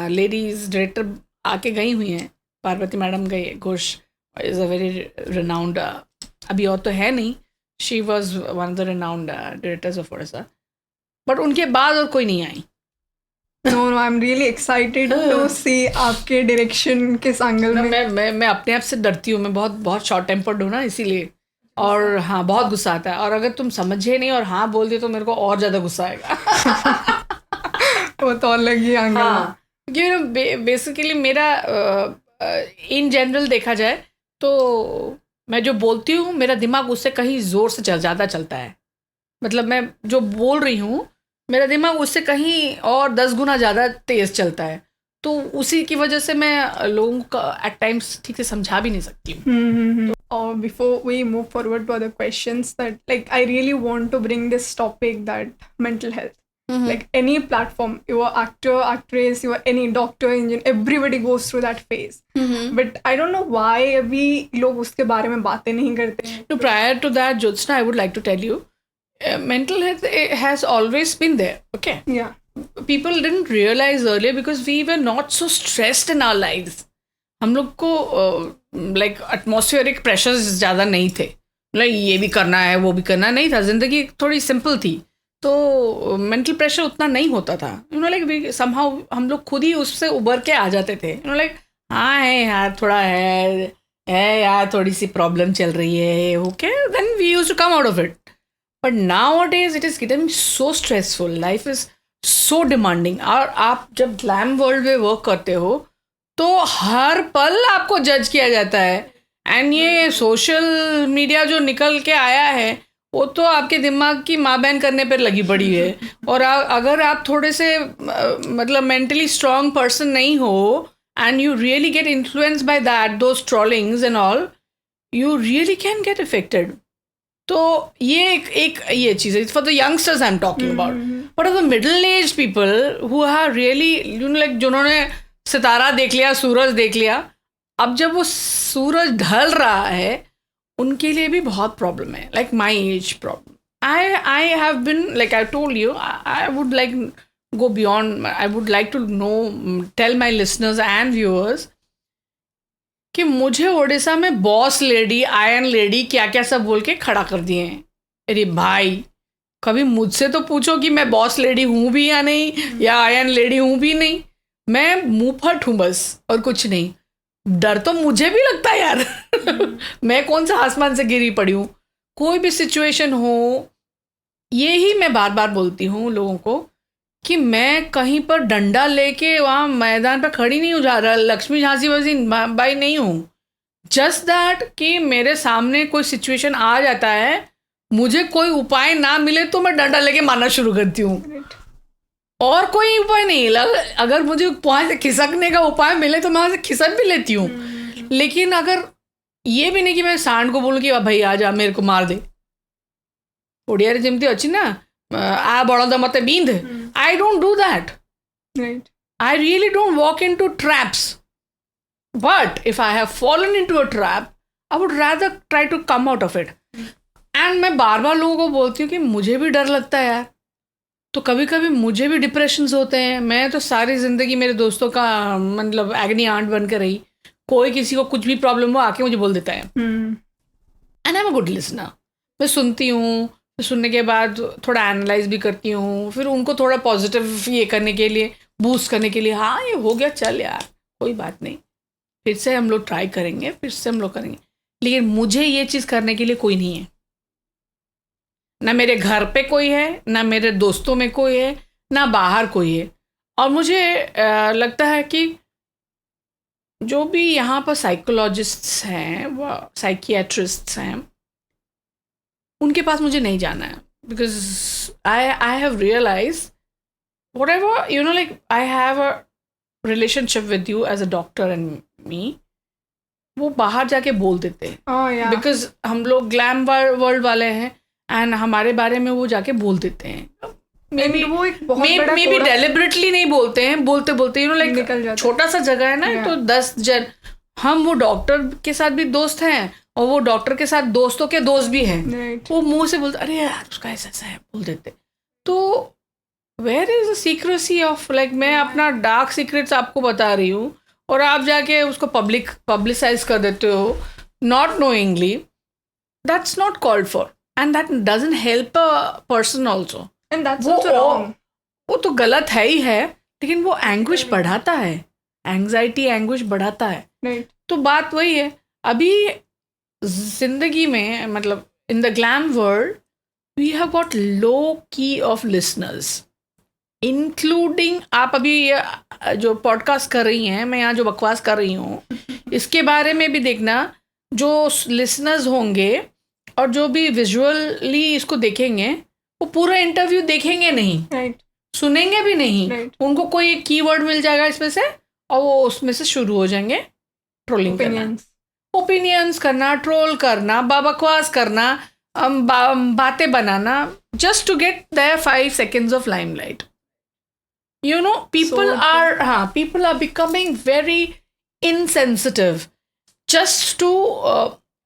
लेडीज डायरेक्टर आके गई हुई हैं. पार्वती मैडम गई, Ghosh is a very renowned, अभी और तो है नहीं, she was one of the renowned directors of Odisha, but उनके बाद और कोई नहीं आई. No, I'm really excited to see आपके डायरेक्शन किस एंगल में. मैं अपने आप से डरती हूँ. मैं बहुत शॉर्ट टेम्पर्ड हूँ ना, इसीलिए. और हाँ, बहुत गुस्सा आता है, और अगर तुम समझे नहीं और हाँ बोल दिए तो मेरे को और ज़्यादा गुस्सा आएगा. वो तो अलग ही एंगल. हाँ, क्योंकि बेसिकली मेरा इन जनरल देखा जाए तो मैं जो बोलती हूँ मेरा दिमाग उससे कहीं ज़ोर से ज़्यादा चलता है. मतलब मैं जो बोल रही हूँ मेरा दिमाग उससे कहीं और 10 गुना ज़्यादा तेज़ चलता है, तो उसी की वजह से मैं लोगों को एट टाइम्स ठीक से समझा भी नहीं सकती हूँ. Or before we move forward to other questions, that like I really want to bring this topic, that mental health. Like any platform, you are actor, actress, you are any doctor, engineer, everybody goes through that phase. But I don't know why अभी लोग उसके बारे में बातें नहीं करते हैं. No, prior to that, Jyotsna, I would like to tell you, mental health has always been there. Okay. Yeah. People didn't realize earlier because we were not so stressed in our lives. हम लोग को like atmospheric pressures ज़्यादा नहीं थे. Like ये भी करना है वो भी करना नहीं था. ज़िंदगी थोड़ी सिंपल थी, तो मेंटल प्रेशर उतना नहीं होता था. लाइक समहाउ हम लोग खुद ही उससे उबर के आ जाते थे. लाइक हाँ है यार, थोड़ा है यार, थोड़ी सी प्रॉब्लम चल रही है, okay, then we used to come out of it. But nowadays it is getting so stressful, life is so demanding. और आप जब ग्लैम वर्ल्ड में वर्क करते हो तो हर पल आपको जज किया जाता है. एंड ये सोशल मीडिया जो निकल के आया है वो तो आपके दिमाग की माँ बहन करने पर लगी पड़ी है. और अगर आप थोड़े से मतलब मेंटली स्ट्रांग पर्सन नहीं हो and you really get influence by that, those trollings and all, you really can get affected. तो ये एक ये चीज़ है for the youngsters I am talking about. But of the middle age people who are really like, जिन्होंने सितारा देख लिया, सूरज देख लिया, अब जब वो सूरज ढल रहा है उनके लिए भी बहुत प्रॉब्लम है. Like my age problem. I have been, like I told you, I would like go beyond. I would like to know, tell my listeners and viewers कि मुझे ओडिशा में बॉस लेडी, आयरन लेडी, क्या क्या सब बोल के खड़ा कर दिए हैं. अरे भाई, कभी मुझसे तो पूछो कि मैं बॉस लेडी हूँ भी या नहीं, या आयरन लेडी हूँ भी नहीं. मैं मुँह फट हूँ बस, और कुछ नहीं. डर तो मुझे भी लगता है यार. मैं कौन सा आसमान से गिरी पड़ी हूँ. कोई भी सिचुएशन हो, ये ही मैं बार बार बोलती हूँ लोगों को कि मैं कहीं पर डंडा लेके वहाँ मैदान पर खड़ी नहीं हूँ, लक्ष्मी झांसी बाई नहीं हूँ. जस्ट दैट कि मेरे सामने कोई सिचुएशन आ जाता है, मुझे कोई उपाय ना मिले तो मैं डंडा लेके मारना शुरू करती हूँ. और कोई उपाय नहीं. अगर मुझे वहाँ से खिसकने का उपाय मिले तो मैं वहाँ से खिसक भी लेती हूँ. लेकिन अगर ये भी नहीं कि मैं सांड को बोलूँ कि भाई आ जा मेरे को मार दे. ओडिया जेमती अच्छी ना, आ बड़ा मत बींद. I don't do that. Right. I really don't walk into traps. But if I have fallen into a trap, I would rather try to come out of it. And मैं बार बार लोगों को बोलती हूँ कि मुझे भी डर लगता है यार. तो कभी कभी मुझे भी डिप्रेशंस होते हैं. मैं तो सारी ज़िंदगी मेरे दोस्तों का मतलब एग्नी आंट बन कर रही. कोई किसी को कुछ भी प्रॉब्लम हो आके मुझे बोल देता है. And I am a good listener. मैं सुनती हूँ, सुनने के बाद थोड़ा एनालाइज भी करती हूँ, फिर उनको थोड़ा पॉजिटिव ये करने के लिए, बूस्ट करने के लिए, हाँ ये हो गया, चल यार कोई बात नहीं, फिर से हम लोग ट्राई करेंगे, फिर से हम लोग करेंगे. लेकिन मुझे ये चीज़ करने के लिए कोई नहीं है. ना मेरे घर पे कोई है, ना मेरे दोस्तों में कोई है, ना बाहर कोई है। और मुझे लगता है कि जो भी यहाँ पर साइकोलॉजिस्ट्स हैं, वो साइकियाट्रिस्ट्स हैं, उनके पास मुझे नहीं जाना है, because I have realise whatever you know, like I have a relationship with you as a doctor and me, वो बाहर जाके बोल देते हैं, बिकॉज हम लोग ग्लैम वर्ल्ड वाले हैं एंड हमारे बारे में वो जाके बोल देते हैं। मे बी डेलिबरेटली नहीं बोलते हैं, बोलते बोलते यू नो लाइक छोटा सा जगह है ना, तो 10 जन, हम वो डॉक्टर के साथ भी दोस्त हैं और वो डॉक्टर के साथ दोस्तों के दोस्त भी हैं, वो मुंह से बोलते अरे यार उसका ऐसा ऐसा है, बोल देते। तो where is the secrecy of, like मैं अपना डार्क सीक्रेट्स आपको बता रही हूँ और आप जाके उसको पब्लिसाइज कर देते हो not knowingly. That's not called for and that doesn't help a person also, and that's also wrong. वो तो गलत है ही है, लेकिन वो एंग्विश बढ़ाता है, एंग्जाइटी एंग्विश बढ़ाता है। Right. तो बात वही है, अभी जिंदगी में मतलब in the glam world we have got low key of listeners, including आप अभी जो पॉडकास्ट कर रही हैं, मैं यहाँ जो बकवास कर रही हूँ इसके बारे में भी देखना, जो लिसनर्स होंगे और जो भी विजुअली इसको देखेंगे वो पूरा इंटरव्यू देखेंगे नहीं, Right. सुनेंगे भी नहीं, Right. उनको कोई एक कीवर्ड मिल जाएगा इसमें से और वो उसमें से शुरू हो जाएंगे ट्रोलिंग करना, ओपिनियंस करना, ट्रोल करना, बकवास करना, बातें बनाना, just to get their 5 seconds of limelight. You know, people are becoming very insensitive just to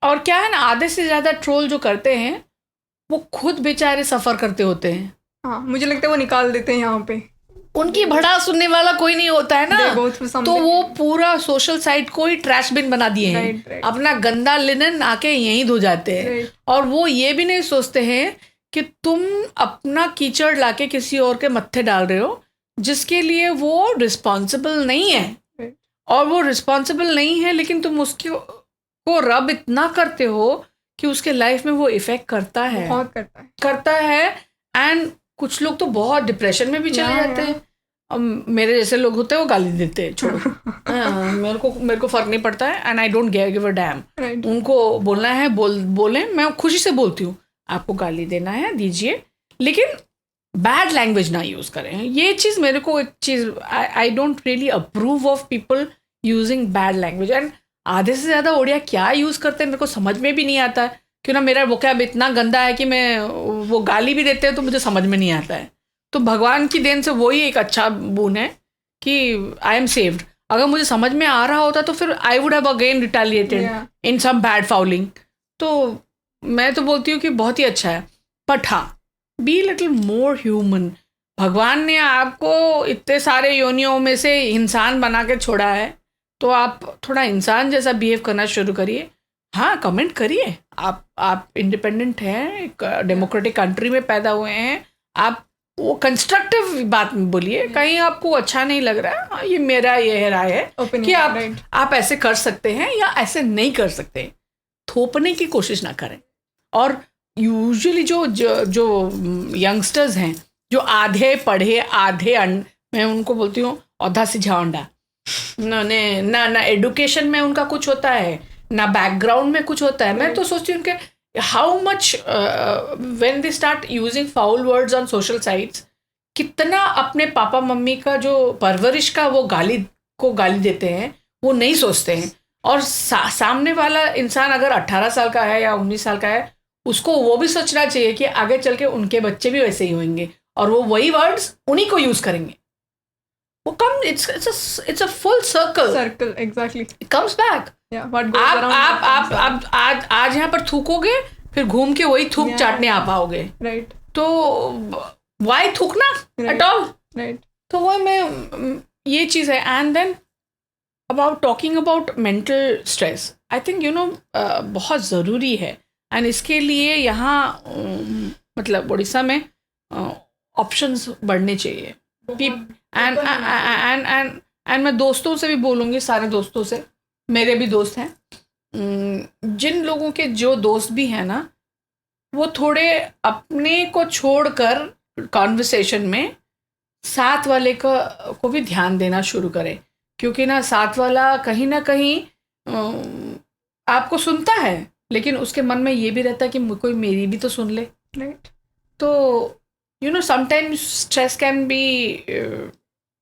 और क्या है ना, आधे से ज़्यादा ट्रोल जो करते हैं वो खुद बेचारे सफ़र करते होते हैं। हाँ, मुझे लगता है वो निकाल देते हैं यहाँ पे, उनकी भड़ा सुनने वाला कोई नहीं होता है ना, तो वो पूरा सोशल साइट को ही ट्रैश बिन बना दिए हैं। Right. अपना गंदा लिनन आके यहीं धो जाते हैं। Right. और वो ये भी नहीं सोचते हैं कि तुम अपना कीचड़ लाके किसी और के मत्थे डाल रहे हो जिसके लिए वो रिस्पॉन्सिबल नहीं है। Right. और वो रिस्पॉन्सिबल नहीं है, लेकिन तुम उसके को रब इतना करते हो कि उसके लाइफ में वो इफेक्ट करता है, बहुत करता है। एंड कुछ लोग तो बहुत डिप्रेशन में भी चले जाते हैं। अब मेरे जैसे लोग होते हैं वो गाली देते हैं, छोड़ो मेरे को फर्क नहीं पड़ता है, and I don't give a dam. उनको बोलना है बोलें, मैं खुशी से बोलती हूँ, आपको गाली देना है दीजिए, लेकिन बैड लैंग्वेज ना यूज़ करें। ये चीज़ मेरे को एक चीज़, I don't really approve of people using bad language. And आधे से ज़्यादा ओडिया क्या यूज़ करते हैं मेरे को समझ में भी नहीं आता है, क्यों ना मेरा वोकैब इतना गंदा है कि मैं वो गाली भी देते हैं तो मुझे समझ में नहीं आता है। तो भगवान की देन से वही एक अच्छा बून है कि आई एम सेव्ड। अगर मुझे समझ में आ रहा होता तो फिर I would have again retaliated in some bad fouling. तो मैं तो बोलती हूँ कि बहुत ही अच्छा है, बट हाँ, बी लिटिल मोर ह्यूमन। भगवान ने आपको इतने सारे योनियों में से इंसान बना के छोड़ा है, तो आप थोड़ा इंसान जैसा बिहेव करना शुरू करिए। हाँ, कमेंट करिए, आप इंडिपेंडेंट हैं, एक डेमोक्रेटिक कंट्री में पैदा हुए हैं, आप वो कंस्ट्रक्टिव बात में बोलिए। कहीं आपको अच्छा नहीं लग रहा है, हाँ, ये मेरा ये राय है कि आप ऐसे कर सकते हैं या ऐसे नहीं कर सकते, थोपने की कोशिश ना करें। और यूजुअली जो यंगस्टर्स हैं जो आधे पढ़े आधे मैं उनको बोलती हूँ औधा सिझा अंडा, ना एडुकेशन में उनका कुछ होता है, ना बैकग्राउंड में कुछ होता है। मैं तो सोचती हूँ उनके how much when they start using foul words on social sites, कितना अपने पापा मम्मी का जो परवरिश का वो गाली देते हैं, वो नहीं सोचते हैं। और सामने वाला इंसान अगर 18 साल का है या 19 साल का है, उसको वो भी सोचना चाहिए कि आगे चल के उनके बच्चे भी वैसे ही होंगे और वो वही वर्ड्स उन्हीं को यूज करेंगे। वो come it's a full circle exactly, it comes back. आप आज यहाँ पर थूकोगे, फिर घूम के वही थूक चाटने आ पाओगे, राइट? तो वाई थूकना एट ऑल, राइट? तो वो मैं ये चीज़ है। And then about talking about mental stress, I think बहुत ज़रूरी है। एंड इसके लिए यहाँ मतलब उड़ीसा में ऑप्शंस बढ़ने चाहिए। एंड मैं दोस्तों से भी बोलूँगी, सारे दोस्तों से, मेरे भी दोस्त हैं, जिन लोगों के जो दोस्त भी हैं ना, वो थोड़े अपने को छोड़कर कॉन्वर्सेशन में साथ वाले को भी ध्यान देना शुरू करें, क्योंकि ना साथ वाला कहीं ना कहीं आपको सुनता है, लेकिन उसके मन में ये भी रहता है कि कोई मेरी भी तो सुन ले। राइट। तो you know sometimes stress can be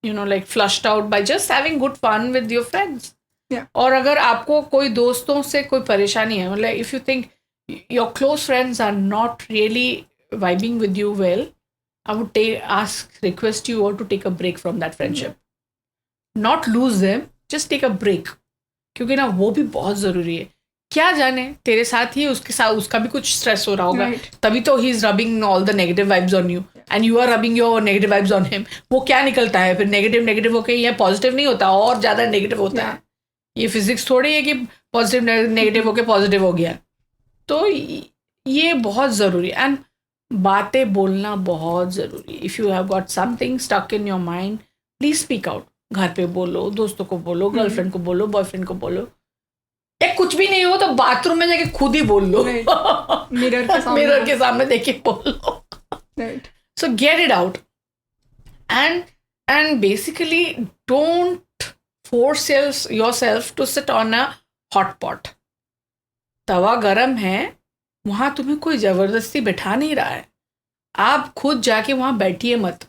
you know like flushed out by just having good fun with your friends. और अगर आपको कोई दोस्तों से कोई परेशानी है, मतलब if you think your close friends are not really vibing with you well, I would request you all to take a break from that friendship. Not lose them, just take a break. क्योंकि ना वो भी बहुत ज़रूरी है। क्या जाने तेरे साथ ही उसके साथ उसका भी कुछ स्ट्रेस हो रहा होगा, तभी तो he is rubbing all the negative vibes on you and you are rubbing your negative vibes on him. वो क्या निकलता है फिर नेगेटिव होके, ये पॉजिटिव नहीं होता, और ज़्यादा नेगेटिव होता है। ये फिजिक्स थोड़ी है कि पॉजिटिव नेगेटिव होके पॉजिटिव हो गया। तो ये बहुत ज़रूरी है। एंड बातें बोलना बहुत ज़रूरी है। If you have got something stuck in your mind, please speak out. घर पे बोलो, दोस्तों को बोलो, गर्लफ्रेंड को बोलो, बॉयफ्रेंड को बोलो, या कुछ भी नहीं हो तो बाथरूम में जाके खुद ही बोल लो, मिरर के सामने देख के बोल लो। So get it out and basically don't force yourself to sit on a hot pot. तवा गरम है, वहाँ तुम्हें कोई ज़बरदस्ती बैठा नहीं रहा है, आप खुद जाके वहाँ बैठिए मत,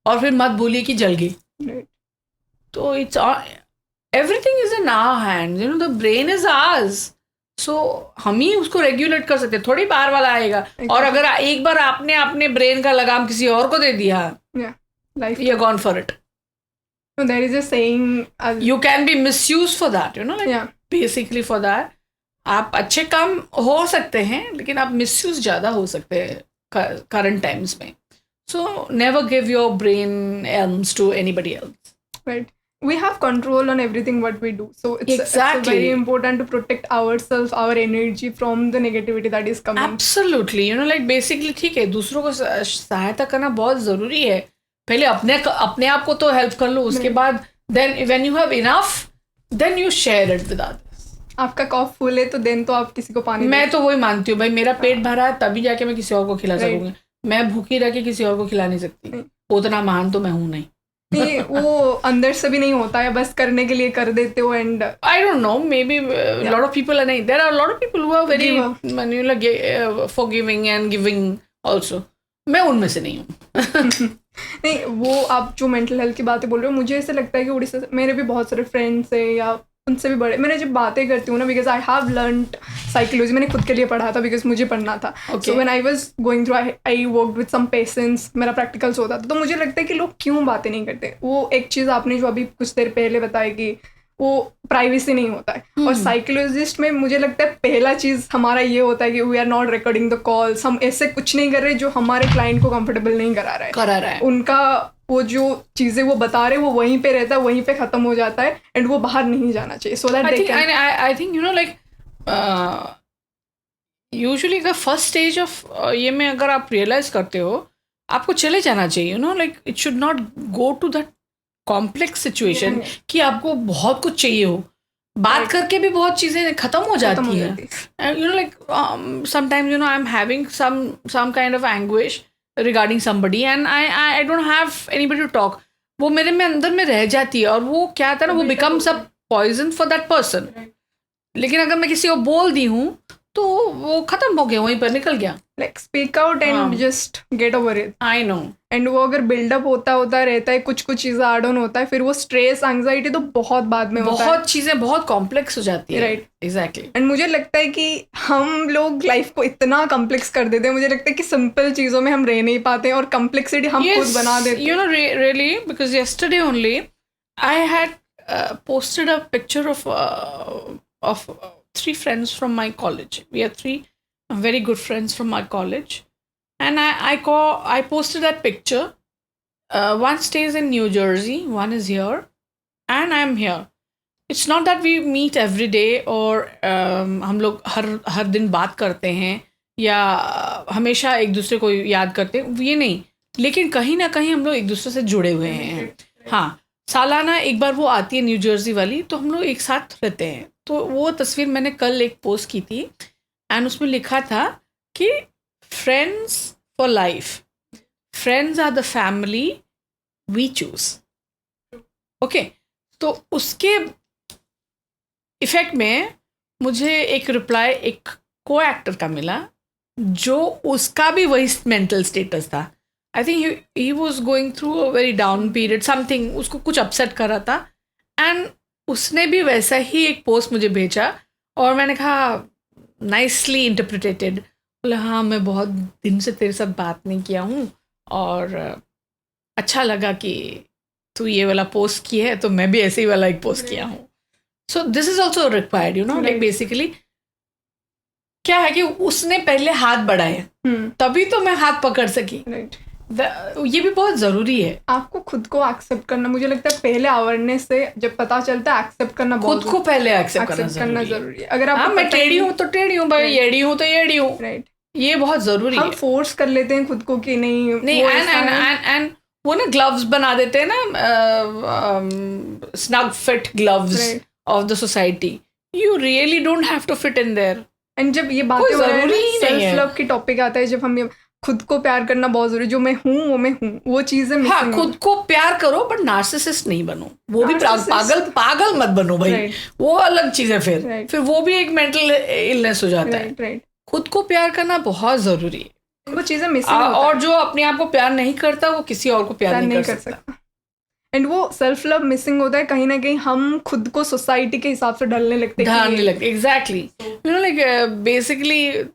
और फिर मत बोलिए कि जल गई। तो it's everything is in our hands, you know, the brain is ours. So हम ही उसको रेगुलेट कर सकते हैं, थोड़ी बाहर वाला आएगा। और अगर एक बार आपने अपने ब्रेन का लगाम किसी और को दे दिया, you are gone for it. There is a saying, you can be misused for that, you know, like basically for that. आप अच्छे काम हो सकते हैं, लेकिन आप मिसयूज ज़्यादा हो सकते हैं करंट टाइम्स में। So never give your brain alms to anybody else. Right, we have control on everything what we do, so it's very important to protect ourselves, our energy from the negativity that is coming. Absolutely, you know, like basically ठीक है, दूसरों को सहायता करना बहुत ज़रूरी है। पहले अपने आप को तो हेल्प कर लो, उसके बाद then when you have enough then you share it with others. आपका कॉफ फुल है तो देन तो आप किसी को पानी, मैं तो वही मानती हूँ भाई, मेरा पेट भरा है तभी जाके मैं किसी और को खिला सकूंगी। मैं भूखी रह के किसी और को खिला नहीं सकती, उतना महान तो मैं हूँ नहीं। नहीं, वो अंदर से भी नहीं होता है, बस करने के लिए कर देते हो। And I don't know, maybe lot of people are नहीं, there are lot of people who are very forgiving and giving also. मैं उनमें से नहीं हूँ। नहीं, वो आप जो मेंटल हेल्थ की बातें बोल रहे हो, मुझे ऐसे लगता है कि उड़ीसा, मेरे भी बहुत सारे फ्रेंड्स हैं या उनसे भी बड़े, मैंने जब बातें करती हूँ ना, because I have learned psychology, मैंने खुद के लिए पढ़ा था बिकॉज मुझे पढ़ना था। So when I was going through, I worked with some patients, मेरा प्रैक्टिकल्स होता था। तो मुझे लगता है कि लोग क्यों बातें नहीं करते। वो एक चीज़ आपने जो अभी कुछ देर पहले बताई कि वो प्राइवेसी नहीं होता है। और साइकोलॉजिस्ट में मुझे लगता है पहला चीज़ हमारा ये होता है कि we are not recording the calls, हम ऐसे कुछ नहीं कर रहे जो हमारे क्लाइंट को कंफर्टेबल नहीं करा रहा है। उनका वो जो चीज़ें वो बता रहे वो वहीं पे रहता है, वहीं पे ख़त्म हो जाता है, एंड वो बाहर नहीं जाना चाहिए। So that I think you know like usually the first stage of ये में अगर आप रियलाइज करते हो, आपको चले जाना चाहिए। You know, like it should not go to that complex situation कि आपको बहुत कुछ चाहिए हो। बात करके भी बहुत चीज़ें ख़त्म हो जाती हैं। You know, like sometimes, you know, I am having some kind of anguish regarding somebody and I don't have anybody to talk, वो मेरे में अंदर में रह जाती है, और वो क्या था ना, वो becomes a poison for that person। लेकिन अगर मैं किसी को बोल दी हूँ तो वो खत्म हो गया, वहीं पर निकल गया। Like speak out and just get over it. I know. And वो अगर बिल्डअप होता रहता है, कुछ चीज़ें ऐड ऑन होता है, फिर वो स्ट्रेस, एंग्जाइटी तो बहुत बाद में होता है, बहुत चीज़ें बहुत कॉम्प्लेक्स हो जाती है। Right, exactly. एंड मुझे लगता है कि हम लोग लाइफ को इतना कॉम्प्लेक्स कर देते हैं, मुझे लगता है कि सिंपल चीज़ों में हम रह नहीं पाते हैं और कॉम्प्लेक्सिटी हम खुद बना देते हैं। You no, really, because yesterday only I had posted a picture of 3 friends from my college. We are 3 very good friends from my college, and I posted that picture. One stays in New Jersey, one is here, and I'm here. It's not that we meet every day or हम लोग हर दिन बात करते हैं या हमेशा एक दूसरे को याद करते हैं, ये नहीं, लेकिन कहीं ना कहीं हम लोग एक दूसरे से जुड़े हुए हैं। हाँ, सालाना एक बार वो आती है न्यू जर्सी वाली, तो हम लोग एक साथ रहते हैं। तो वो तस्वीर मैंने कल एक पोस्ट की थी, एंड उसमें लिखा था कि friends for life. Friends are the family we choose. Okay, तो उसके इफेक्ट में मुझे एक रिप्लाई एक को एक्टर का मिला जो उसका भी वही मेंटल स्टेटस था. I think he was going through a very down period, something उसको कुछ अपसेट कर रहा था, एंड उसने भी वैसा ही एक पोस्ट मुझे भेजा और मैंने कहा नाइसली इंटरप्रिटेटेड. बोला हाँ मैं बहुत दिन से तेरे साथ बात नहीं किया हूँ और अच्छा लगा कि तू ये वाला पोस्ट की है, तो मैं भी ऐसे ही वाला एक पोस्ट किया हूँ. So this is also required, you know, like basically क्या है कि उसने पहले हाथ बढ़ाए तभी तो मैं हाथ पकड़ सकी. ये भी बहुत जरूरी है. आपको खुद को एक्सेप्ट करना, मुझे लगता है पहले अवेयरनेस से जब पता चलता है एक्सेप्ट करना, खुद को पहले एक्सेप्ट करना जरूरी है. अगर आप मैं टेढ़ी हूँ तो टेढ़ी हूँ भाई, येड़ी हूँ तो येड़ी हूँ, राइट, ये बहुत जरूरी है. हम फोर्स कर लेते हैं खुद को कि नहीं एंड वो ना ग्लव्स बना देते हैं ना, snug fit gloves of the society. You really don't have to fit in there. And जब ये बातें सेल्फ लव की टॉपिक आता है, जब हम खुद को प्यार करना बहुत जरूरी, जो मैं हूँ वो मैं हूँ, वो चीजें हाँ, खुद को प्यार करो बट नार्सिसिस्ट नहीं बनो. वो भी पागल मत बनो भाई, वो अलग चीज है. फिर वो भी एक मेंटल इलनेस हो जाता है. खुद को प्यार करना बहुत जरूरी है. वो चीजें मिसिंग और जो अपने आप को प्यार नहीं करता वो किसी और को प्यार नहीं कर सकता. एंड वो सेल्फ लव मिसिंग होता है कहीं ना कहीं. हम खुद को सोसाइटी के हिसाब से ढलने लगते हैं. Exactly, you know, like basically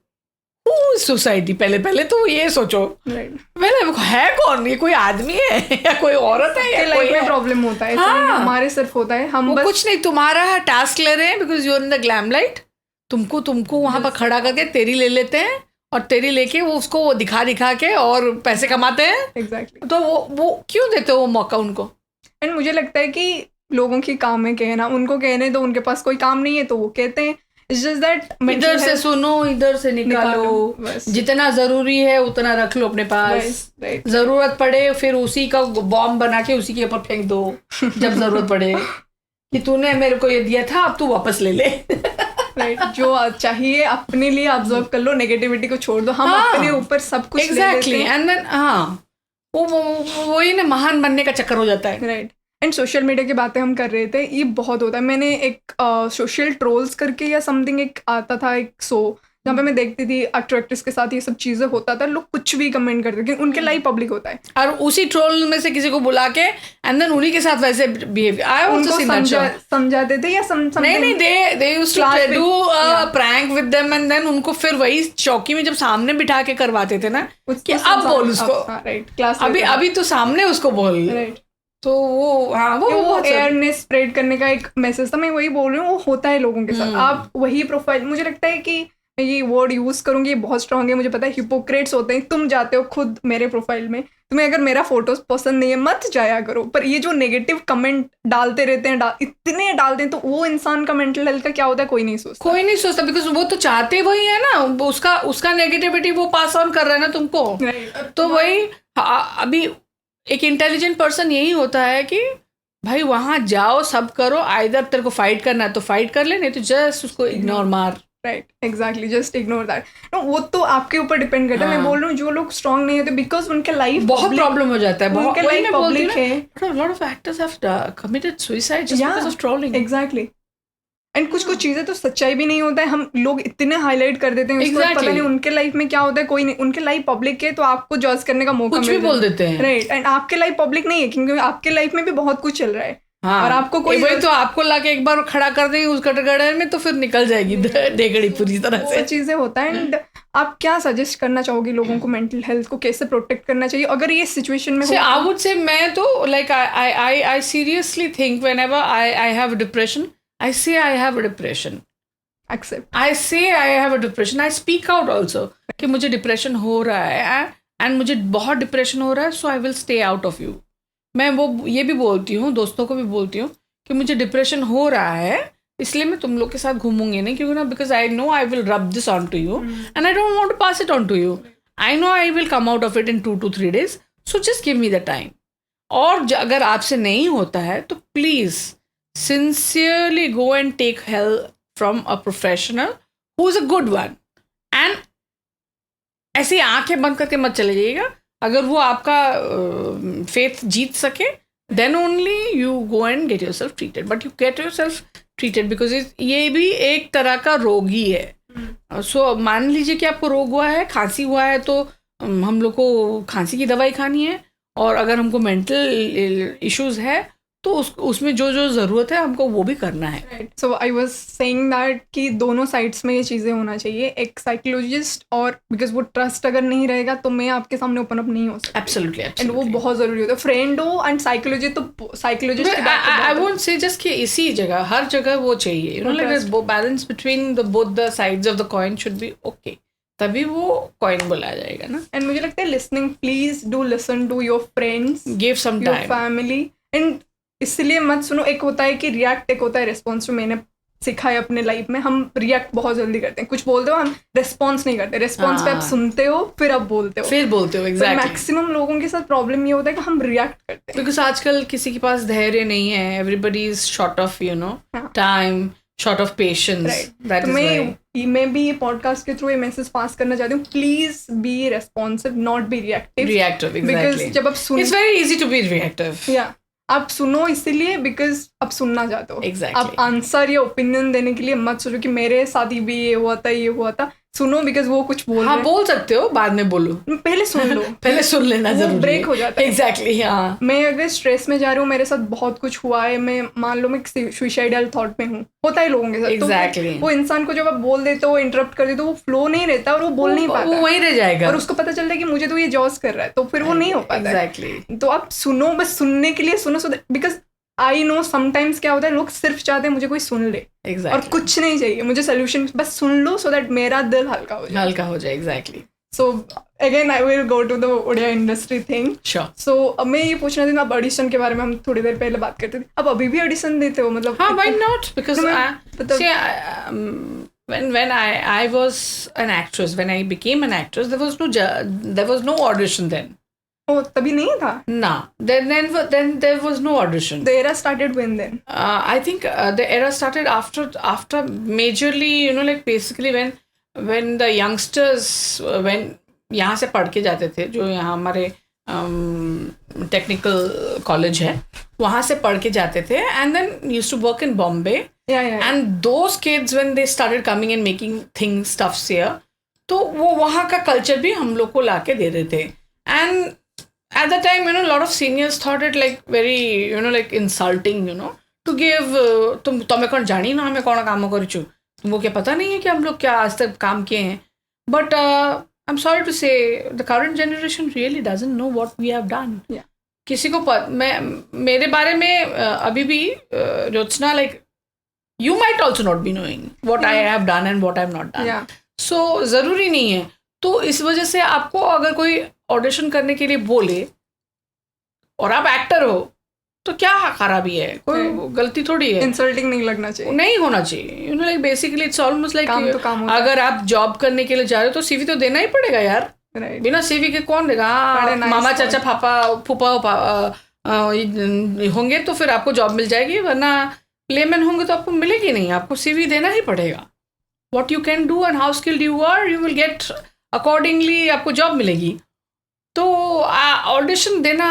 society. पहले तो ये सोचो पहले है कौन, ये कोई आदमी है या कोई औरत है या कोई प्रॉब्लम होता है. हमारे सिर्फ होता है, हम कुछ नहीं, तुम्हारा टास्क ले रहे हैं because you are in the glam light. तुमको वहां पर खड़ा करके तेरी ले लेते हैं और तेरी लेके वो उसको वो दिखा के और पैसे कमाते हैं. एग्जैक्टली. तो वो क्यों देते हो वो मौका उनको. एंड मुझे लगता है कि लोगों की काम है कहना, उनको कहने दो, उनके पास कोई काम नहीं है तो वो कहते हैं. It's just that इधर से सुनो इधर से निकालो, जितना जरूरी है उतना रख लो अपने पास. जरूरत पड़े फिर उसी का बॉम्ब बना के उसी के ऊपर फेंक दो जब जरूरत पड़े कि तूने मेरे को ये दिया था अब तू वापस ले ले. जो चाहिए अपने लिए ऑब्जर्व कर लो, नेगेटिविटी को छोड़ दो. हम अपने ऊपर सब कुछ एग्जैक्टली. एंड देन वो ही ना महान बनने का चक्कर हो जाता है. राइट. एंड सोशल मीडिया की बातें हम कर रहे थे, ये बहुत होता है. मैंने एक सोशल ट्रोल्स करके या समथिंग एक आता था एक शो जहाँ पे मैं देखती थी एक्टर एक्ट्रेस के साथ ये सब चीजें होता था. लोग कुछ भी कमेंट करते थे, उनके लाइव पब्लिक होता है और उसी ट्रोल में से किसी को बुला के एंड देन उन्हीं के साथ वैसे behave. I also seen that show. समझाते थे या नहीं they used to do a prank with them and then उनको फिर वही चौकी में जब सामने बिठा के करवाते थे ना कि अब बोल उसको. राइट. क्लास अभी तो सामने उसको बोल. राइट. तो वो अवेयरनेस स्प्रेड करने का एक मैसेज था. मैं वही बोल रही हूँ, वो होता है लोगों के साथ. आप वही प्रोफाइल, मुझे लगता है कि मैं ये वर्ड यूज करूंगी, ये बहुत स्ट्रांग है, मुझे पता है. हिपोक्रेट्स होते हैं. तुम जाते हो खुद मेरे प्रोफाइल में, तुम्हें अगर मेरा फोटोज पसंद नहीं है मत जाया करो. पर ये जो नेगेटिव कमेंट डालते रहते हैं, इतने डालते हैं, तो वो इंसान का मेंटल हेल्थ का क्या होता है कोई नहीं सोचता. बिकॉज वो तो चाहते वही है ना, उसका नेगेटिविटी वो पास ऑन कर रहा है ना तुमको. तो वही अभी एक इंटेलिजेंट पर्सन यही होता है कि भाई वहां जाओ, सब करो. आइदर तेरे को फाइट करना है तो फाइट कर ले, नहीं तो जस्ट उसको इग्नोर मार. Right. Exactly. Just ignore that. वो तो आपके ऊपर डिपेंड करता है. मैं बोल रही हूँ जो लोग स्ट्रांग नहीं होते बिकॉज उनके लाइफ बहुत प्रॉब्लम हो जाता है. उनके लाइफ पब्लिक है. Lot of actors have committed suicide just because of trolling. Exactly. And कुछ चीजें तो सच्चाई भी नहीं होता है. हम लोग इतने हाईलाइट कर देते हैं उसको. पता नहीं उनके लाइफ में क्या होता है, कोई नहीं. उनके लाइफ पब्लिक है तो आपको जज करने का मौका कुछ भी बोल देते हैं. राइट. एंड आपके लाइफ पब्लिक नहीं है क्योंकि आपके लाइफ में भी बहुत कुछ चल रहा है. हाँ. और आपको कोई वही तो आपको लाके एक बार खड़ा कर देंगे उस कटघरे में तो फिर निकल जाएगी डेगड़ी पूरी तरह से. चीजें होता है. एंड आप क्या सजेस्ट करना चाहोगे लोगों को, मेंटल हेल्थ को कैसे प्रोटेक्ट करना चाहिए अगर ये सिचुएशन में हो? आई वुड से मैं तो like I seriously think whenever I have depression, I say I have a depression. Accept. I say I have a depression. I speak out also कि मुझे डिप्रेशन हो रहा है एंड मुझे बहुत डिप्रेशन हो रहा है, so I will stay out of you. मैं वो ये भी बोलती हूँ, दोस्तों को भी बोलती हूँ कि मुझे डिप्रेशन हो रहा है इसलिए मैं तुम लोग के साथ घूमूंगी नहीं, क्योंकि ना because I know I will rub this on to you and I don't want to pass it on to you. I know I will come out of it in 2 to 3 days. So just give me the time. और अगर आपसे नहीं होता है तो please sincerely go and take help from a professional who's a good one. And ऐसे ही आंखें बंद करके मत चले जाइएगा. अगर वो आपका फेथ जीत सके, then only you go and get yourself treated. But you get yourself treated because ये भी एक तरह का रोग ही है. सो मान लीजिए कि आपको रोग हुआ है, खांसी हुआ है, तो हम लोग को खांसी की दवाई खानी है. और अगर हमको मेंटल इश्यूज है तो उसमें जो जो ज़रूरत है हमको वो भी करना है. So I was saying that कि दोनों साइड्स में ये चीज़ें होना चाहिए, एक साइकोलॉजिस्ट, और बिकॉज वो ट्रस्ट अगर नहीं रहेगा तो मैं आपके सामने ओपन अप नहीं हो सकती. एब्सोल्युटली. एंड वो बहुत ज़रूरी होता है. फ्रेंड हो एंड साइकोलॉजिस्ट, तो psychologist I won't say just कि इसी जगह हर जगह वो चाहिए, you know, like balance between the both the sides of the coin should be okay, तभी वो कॉइन बोला जाएगा ना. एंड मुझे लगता है listening, please do listen to your friends, give some your time, family. And इसलिए मत सुनो. एक होता है कि रिएक्ट, एक होता है रिस्पॉन्स. जो मैंने सीखा है अपने लाइफ में, हम रिएक्ट बहुत जल्दी करते हैं. कुछ बोलते हो, हम रिस्पॉन्स नहीं करते. रिस्पॉन्स पे आप सुनते हो, फिर आप बोलते हो. एग्जैक्टली. मैक्सिमम लोगों के साथ प्रॉब्लम ये होता है कि हम रिएक्ट करते हैं. बिकॉज आजकल किसी के पास धैर्य नहीं है. Everybody is short of, you know, time, short of patience. तो मैं भी ये पॉडकास्ट के थ्रू ये मैसेज पास करना चाहती हूँ. Please be responsive, not be reactive. Because जब आप सुन, it's very easy to be reactive. या आप सुनो इसीलिए बिकॉज आप सुनना चाहते हो. Exactly. आप आंसर या ओपिनियन देने के लिए मत सोचो कि मेरे साथ ही भी ये हुआ था. सुनो बिकॉज वो कुछ बोल रहे हैं. बोल सकते हो, बाद में बोलो, पहले सुन लो. पहले सुन लेना जरूरी. ब्रेक हो जाता है. एग्जैक्टली. हाँ, मैं अगर स्ट्रेस में जा रही हूँ, मेरे साथ बहुत कुछ हुआ है, मैं मान लो मैं सुसाइडल थॉट में हूँ, होता है लोगों के साथ. Exactly. तो वो इंसान को जब आप बोल देते हो, इंटरप्ट कर देते हो, वो फ्लो नहीं रहता और वो बोल नहीं पाता, वो वहीं रह जाएगा. और उसको पता चलता है कि मुझे तो ये जॉज कर रहा है, तो फिर वो नहीं हो पाता. एग्जैक्टली. तो आप सुनो, बस सुनने के लिए सुनो. So because I know sometimes क्या होता है, लोग सिर्फ चाहते हैं मुझे कोई सुन ले. Exactly. और कुछ नहीं चाहिए मुझे सोल्यूशन, बस सुन लो सो दैट मेरा दिल हल्का हो जाए. Exactly. So again I will go to the Odia industry thing. Sure. So मैं ये पूछना थी, आप ऑडिशन के बारे में हम थोड़ी देर पहले बात करते थे, आप अभी भी ऑडिशन देते हो? मतलब हाँ, why not? Because when I was an actress, when I became an actress, there was no audition then. Oh, तभी नहीं था? No, then there was no audition. The era started when then? I think the era started after majorly, you know, like basically when the youngsters when यहाँ से पढ़ के जाते थे, जो यहाँ हमारे टेक्निकल कॉलेज है, वहाँ से पढ़ के जाते थे, and then used to work in Bombay. Yeah. And those kids when they started coming and making stuffs here, तो वो वहाँ का कल्चर भी हम लोग को ला के दे रहे थे. And at the time, you know, a lot of seniors thought it like very, you know, like insulting, you know, to give तुम्हें कौन जानी ना हमें कौन काम करी चु, तुमको क्या पता नहीं है कि हम लोग क्या आज तक काम किए हैं. But I'm sorry to say, the current generation really doesn't know what we have done. Yeah. किसी को मेरे बारे में अभी भी Jyotsna, like you might also not be knowing what I have done and what I have not done. Yeah. So ज़रूरी नहीं है. तो इस वजह से आपको अगर कोई ऑडिशन करने के लिए बोले और आप एक्टर हो तो क्या खराबी है, कोई गलती थोड़ी है. इंसल्टिंग नहीं लगना चाहिए, नहीं होना चाहिए. You know, like basically it's almost like अगर आप जॉब करने के लिए जा रहे हो तो सीवी तो देना ही पड़ेगा यार. बिना सीवी के कौन देगा? मामा चाचा पापा फूफा होंगे तो फिर आपको जॉब मिल जाएगी, वरना प्लेमैन होंगे तो आपको मिलेगी नहीं. आपको सीवी देना ही पड़ेगा. What you can do and how skilled you are, you will get accordingly आपको जॉब मिलेगी. तो ऑडिशन देना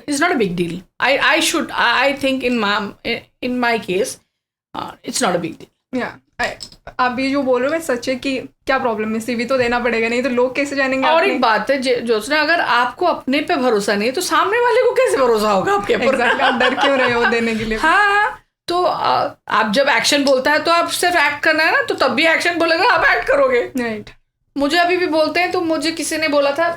is not a big deal. I think in my case it's not a big deal. आप ये जो बोल रहे हो सच है कि क्या प्रॉब्लम है, सीवी तो देना पड़ेगा, नहीं तो लोग कैसे जानेंगे? और एक बात है ज्योत्सना, अगर आपको अपने पे भरोसा नहीं तो सामने वाले को कैसे भरोसा होगा आपके ऊपर? आप डर क्यों रहे हो देने के लिए? हाँ, तो आप जब एक्शन बोलता है तो आप सिर्फ एक्ट करना है ना, तो तब भी एक्शन बोलेगा, आप एक्ट करोगे. राइट. मुझे अभी भी बोलते हैं, तो मुझे किसी ने बोला था,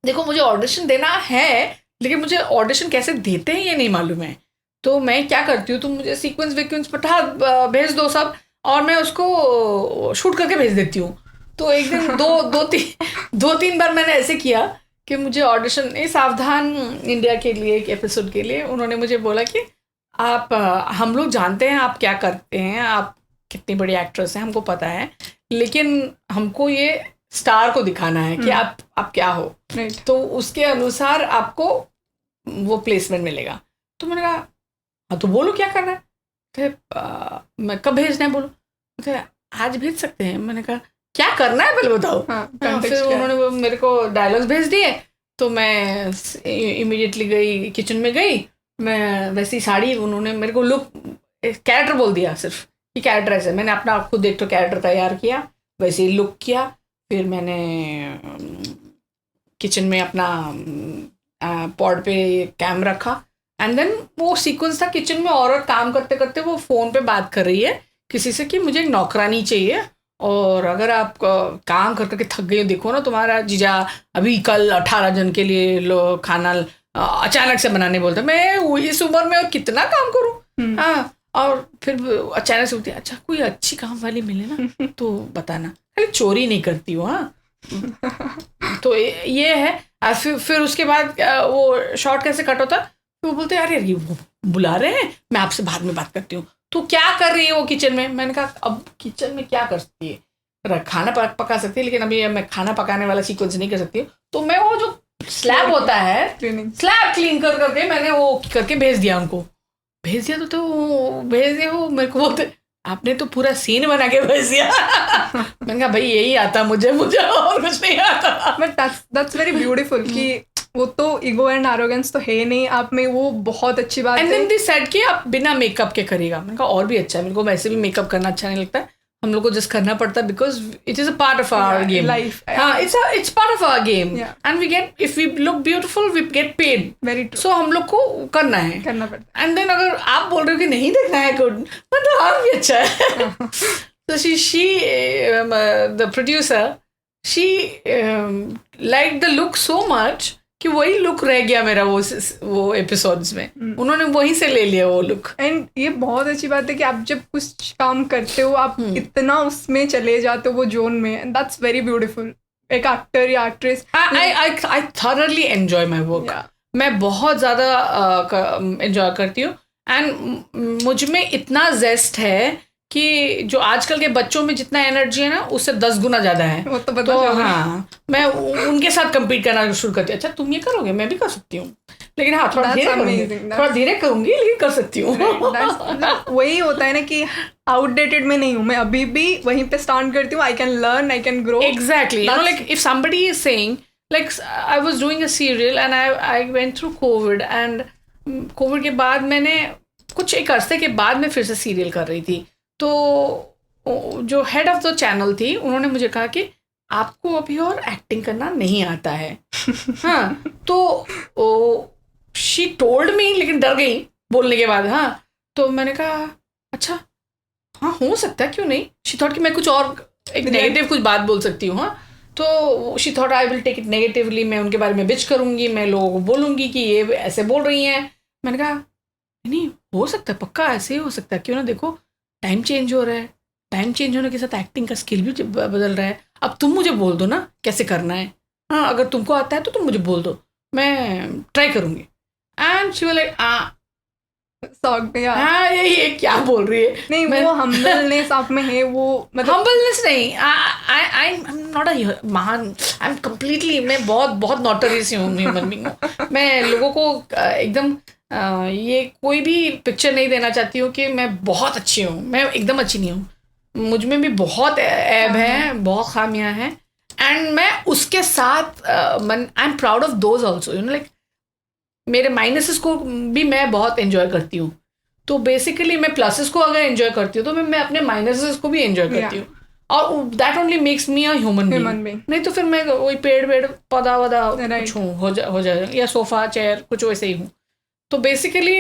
देखो मुझे ऑडिशन देना है लेकिन मुझे ऑडिशन कैसे देते हैं ये नहीं मालूम है. तो मैं क्या करती हूँ, तुम मुझे सीक्वेंस भेज दो सब, और मैं उसको शूट करके भेज देती हूँ. तो एक दिन दो तीन बार मैंने ऐसे किया कि मुझे ऑडिशन, ये सावधान इंडिया के लिए एक एपिसोड के लिए उन्होंने मुझे बोला कि आप हम लोग जानते हैं आप क्या करते हैं, आप कितनी बड़ी एक्ट्रेस हैं, हमको पता है, लेकिन हमको ये स्टार को दिखाना है कि आप क्या हो. तो उसके अनुसार आपको वो प्लेसमेंट मिलेगा. तो मैंने कहा हाँ तो बोलो क्या करना है. मैं कब भेजना है बोलो. आज भेज सकते हैं. मैंने कहा क्या करना है पहले बताओ। हाँ, हाँ, context फिर क्या है? उन्होंने वो मेरे को डायलॉग्स भेज दिए, तो मैं इमीडिएटली गई किचन में गई, मैं वैसी साड़ी, उन्होंने मेरे को लुक कैरेक्टर बोल दिया सिर्फ कि कैरेक्टर ऐसे, मैंने अपना खुद एक तो कैरेक्टर तैयार किया, वैसे ही लुक किया, फिर मैंने किचन में अपना पॉड पे कैम रखा, एंड देन वो सीक्वेंस था किचन में, औरत काम करते करते वो फ़ोन पे बात कर रही है किसी से कि मुझे एक नौकरानी चाहिए, और अगर आप काम कर करके थक गई हो, देखो ना तुम्हारा जीजा अभी कल 18 जन के लिए खाना अचानक से बनाने बोलता, मैं इस उम्र में और कितना काम करूँ। हाँ, और फिर अचानक से बोलती अच्छा कोई अच्छी काम वाली मिले ना तो बताना, खाली चोरी नहीं करती हूँ। हाँ तो ये है। फिर उसके बाद वो शॉर्ट कैसे कट होता, तो वो बोलते अरे ये वो बुला रहे हैं, मैं आपसे बाद में बात करती हूँ। तो क्या कर रही है वो किचन में? मैंने कहा अब किचन में क्या कर सकती है, खाना पका सकती है, लेकिन अभी मैं खाना पकाने वाला सीक्वेंस नहीं कर सकती। तो मैं वो जो स्लैब होता है, स्लैब क्लीन कर करके मैंने वो करके भेज दिया उनको, भेज दिया तो भेज दिया। वो मेरे को बोलते आपने तो पूरा सीन बना के भेज दिया। मैंने कहा भाई यही आता मुझे और कुछ नहीं आता। बट दैट्स वेरी ब्यूटीफुल कि वो तो ईगो एंड एरोगेंस तो है नहीं आप में, वो बहुत अच्छी बात है। एंड देन दे सेड कि आप बिना मेकअप के करेगा। मैंने कहा और भी अच्छा है, मेरे को वैसे भी मेकअप करना अच्छा नहीं लगता, हम लोग को जस्ट करना पड़ता है because it is a part of our game life. हाँ, it's part of our game and we get, if we look beautiful we get paid. Very true. So हम लोग को करना है, करना पड़ता एंड देन अगर आप बोल रहे हो कि नहीं देखना है गुड, मतलब और भी अच्छा है। तो she the producer, she liked the look so much कि वही लुक रह गया मेरा वो एपिसोड्स में, उन्होंने वहीं से ले लिया वो लुक। एंड ये बहुत अच्छी बात है कि आप जब कुछ काम करते हो आप इतना उसमें चले जाते हो वो जोन में, एंड दैट्स वेरी ब्यूटीफुल। एक एक्टर या actress, I thoroughly enjoy my work। मैं बहुत ज़्यादा एंजॉय करती हूँ, एंड मुझ में इतना जेस्ट है कि जो आजकल के बच्चों में जितना एनर्जी है ना उससे 10 गुना ज़्यादा है। वो तो पता चला। हाँ, मैं उनके साथ compete करना शुरू करती हूँ। अच्छा तुम ये करोगे, मैं भी कर सकती हूँ, लेकिन हाँ थोड़ा धीरे करूँगी लेकिन कर सकती हूँ। वही होता है ना कि आउटडेटेड में नहीं हूँ मैं, अभी भी वहीं पे स्टार्ट करती हूँ। I can learn, I can grow. Exactly, you know, like if somebody is saying like I was doing a serial and I went through COVID, and COVID के बाद मैंने कुछ एक अरसे के बाद मैं फिर से सीरियल कर रही थी, तो जो हेड ऑफ द चैनल थी उन्होंने मुझे कहा कि आपको अभी और एक्टिंग करना नहीं आता है। हाँ, तो शी टोल्ड मी, लेकिन डर गई बोलने के बाद। हाँ, तो मैंने कहा अच्छा हाँ हो सकता है, क्यों नहीं। शी थॉट कि मैं कुछ और एक नेगेटिव कुछ बात बोल सकती हूँ। हाँ, तो she thought I will take it negatively, मैं उनके बारे में बिच करूँगी, मैं लोगों को बोलूँगी कि ये ऐसे बोल रही हैं। मैंने कहा नहीं हो सकता है, पक्का ऐसे ही हो सकता है, क्यों ना, देखो टाइम चेंज हो रहा है, टाइम चेंज होने के साथ एक्टिंग का स्किल भी बदल रहा है। अब तुम मुझे बोल दो ना कैसे करना है, हाँ अगर तुमको आता है तो तुम मुझे बोल दो, मैं ट्राई करूँगी। एंड शी वाज लाइक हाँ ये क्या बोल रही है। नहीं वो हम्बलनेस आप में है, वो मतलब हम्बलनेस नहीं, आई एम नॉट अ महान, आई एम कम्प्लीटली, मैं बहुत नॉटरियस ह्यूमन बीइंग हूँ। मैं लोगों को एकदम ये कोई भी पिक्चर नहीं देना चाहती हूँ कि मैं बहुत अच्छी हूँ, मैं एकदम अच्छी नहीं हूँ। मुझ में भी बहुत ऐब हैं, बहुत खामियां हैं, एंड मैं उसके साथ I am proud of those also, you know, like मेरे माइनसेस को भी मैं बहुत एंजॉय करती हूँ। तो बेसिकली मैं प्लसेस को अगर एंजॉय करती हूँ तो मैं अपने माइनसेस को भी एंजॉय करती हूँ, और that only makes me a human being. नहीं तो फिर मैं वही पेड़ पौधा वधा कुछ हूँ, हो जाए, या सोफा चेयर कुछ वैसे ही हूँ। तो बेसिकली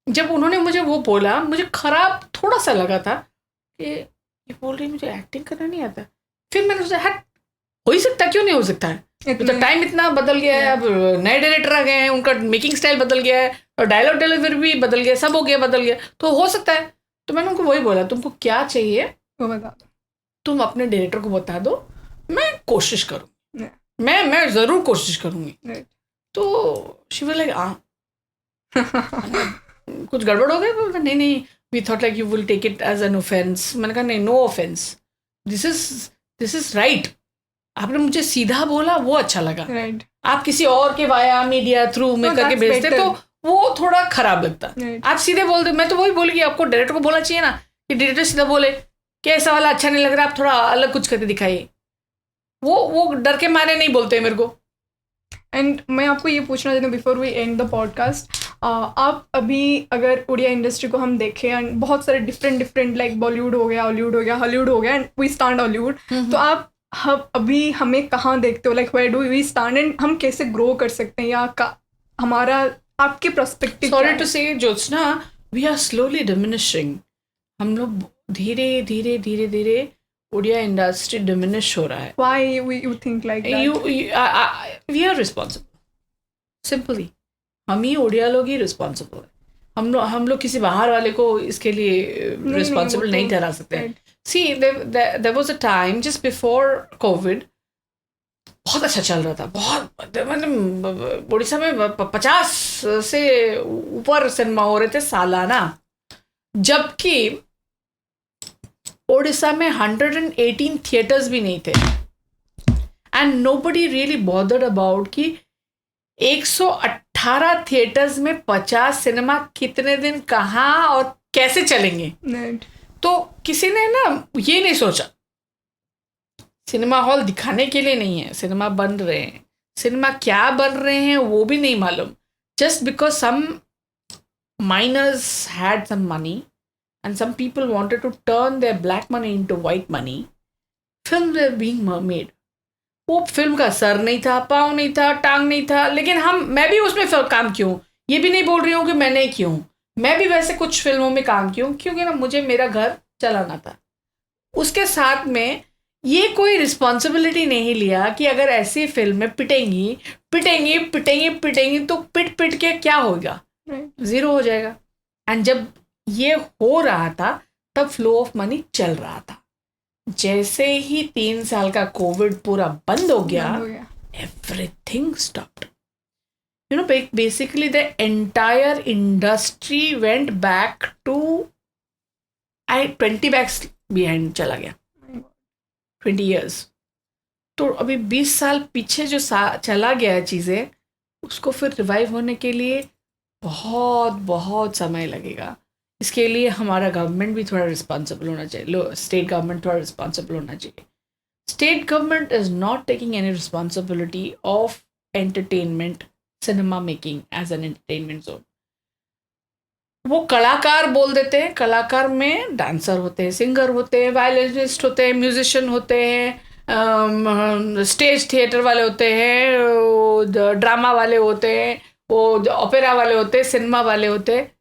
जब उन्होंने मुझे वो बोला, मुझे खराब थोड़ा सा लगा था कि ये बोल रही मुझे एक्टिंग करना नहीं आता। फिर मैंने सोचा हट, हो ही सकता, क्यों नहीं हो सकता है, तो टाइम इतना बदल गया है, अब नए डायरेक्टर आ गए हैं, उनका मेकिंग स्टाइल बदल गया है, और डायलॉग डिलीवरी भी बदल गया, सब हो गया, बदल गया, तो हो सकता है। तो मैंने उनको वही बोला, तुमको क्या चाहिए वो बता दो, तुम अपने डायरेक्टर को बता दो, मैं कोशिश करूँ, मैं ज़रूर कोशिश करूँगी। तो शी वाज लाइक कुछ गड़बड़ हो गया। नहीं, we thought like you will take it as an offence. मैंने कहा नहीं, no offence, this is right, आपने मुझे सीधा बोला वो अच्छा लगा। आप किसी और के वाया मीडिया थ्रू में करके भेजते तो वो थोड़ा खराब लगता। आप सीधे बोल दो, मैं तो वही बोली कि आपको डायरेक्टर को बोलना चाहिए ना, कि डायरेक्टर सीधा बोले कि ऐसा वाला अच्छा नहीं लग रहा, आप थोड़ा अलग कुछ करके दिखाइए। वो डर के मारे नहीं बोलते मेरे को। एंड मैं आपको ये पूछना चाहती हूँ before we end the podcast, आप अभी अगर उड़िया इंडस्ट्री को हम देखें एंड बहुत सारे डिफरेंट लाइक बॉलीवुड हो गया, हॉलीवुड हो गया, हॉलीवुड हो गया एंड वी स्टैंड हॉलीवुड, तो आप अभी हमें कहाँ देखते हो, like where do we stand and हम कैसे ग्रो कर सकते हैं, या हमारा आपके perspective? Sorry to say Jyotsna, we are slowly diminishing. हम लोग धीरे धीरे धीरे धीरे उड़िया इंडस्ट्री डिमिनिश हो रहा है। Why you think like that? We are responsible, simply हम ही उड़िया लोग ही रिस्पॉन्सिबल है। हम लोग किसी बाहर वाले को इसके लिए रिस्पॉन्सिबल नहीं ठहरा सकते। See there was a time just before Covid, बहुत अच्छा चल रहा था, बहुत, मतलब उड़ीसा में 50 से ऊपर सिनेमा हो रहे थे सालाना, जबकि ओडिशा में 118 थिएटर्स भी नहीं थे। And nobody really bothered about कि 118 थिएटर्स में 50 सिनेमा कितने दिन कहाँ और कैसे चलेंगे। तो किसी ने ना ये नहीं सोचा, सिनेमा हॉल दिखाने के लिए नहीं है, सिनेमा बन रहे हैं, सिनेमा क्या बन रहे हैं वो भी नहीं मालूम, just because some miners had some money and some people wanted to turn their black money into white money, films were being made. वो फिल्म का सर नहीं था, पाँव नहीं था, टांग नहीं था, लेकिन मैं भी उसमें काम क्यों, ये भी नहीं बोल रही हूँ कि मैं नहीं क्यों, मैं भी वैसे कुछ फिल्मों में काम क्यों, क्योंकि ना मुझे मेरा घर चलाना था। उसके साथ में ये कोई रिस्पॉन्सिबिलिटी नहीं लिया कि अगर ऐसी फिल्में पिटेंगी पिटेंगी पिटेंगी पिटेंगी तो पिट पिट के क्या होगा, जीरो हो जाएगा। एंड जब ये हो रहा था तब फ्लो ऑफ मनी चल रहा था। जैसे ही 3 साल का कोविड पूरा बंद हो गया, everything stopped. You know, basically the entire industry went back to 20 backs behind चला गया, 20 years। तो अभी 20 साल पीछे जो चला गया है चीज़ें, उसको फिर रिवाइव होने के लिए बहुत बहुत समय लगेगा। इसके लिए हमारा गवर्नमेंट भी थोड़ा रिस्पॉन्सिबल होना चाहिए, स्टेट गवर्नमेंट थोड़ा रिस्पॉन्सिबल होना चाहिए। State government is not taking any responsibility of entertainment, cinema making as an entertainment zone. वो कलाकार बोल देते हैं, कलाकार में डांसर होते हैं, सिंगर होते हैं, वायलिनिस्ट होते हैं, म्यूजिशियन होते हैं, स्टेज थिएटर वाले होते हैं, ड्रामा वाले होते हैं, वो ओपेरा वाले होते हैं, सिनेमा वाले होते हैं।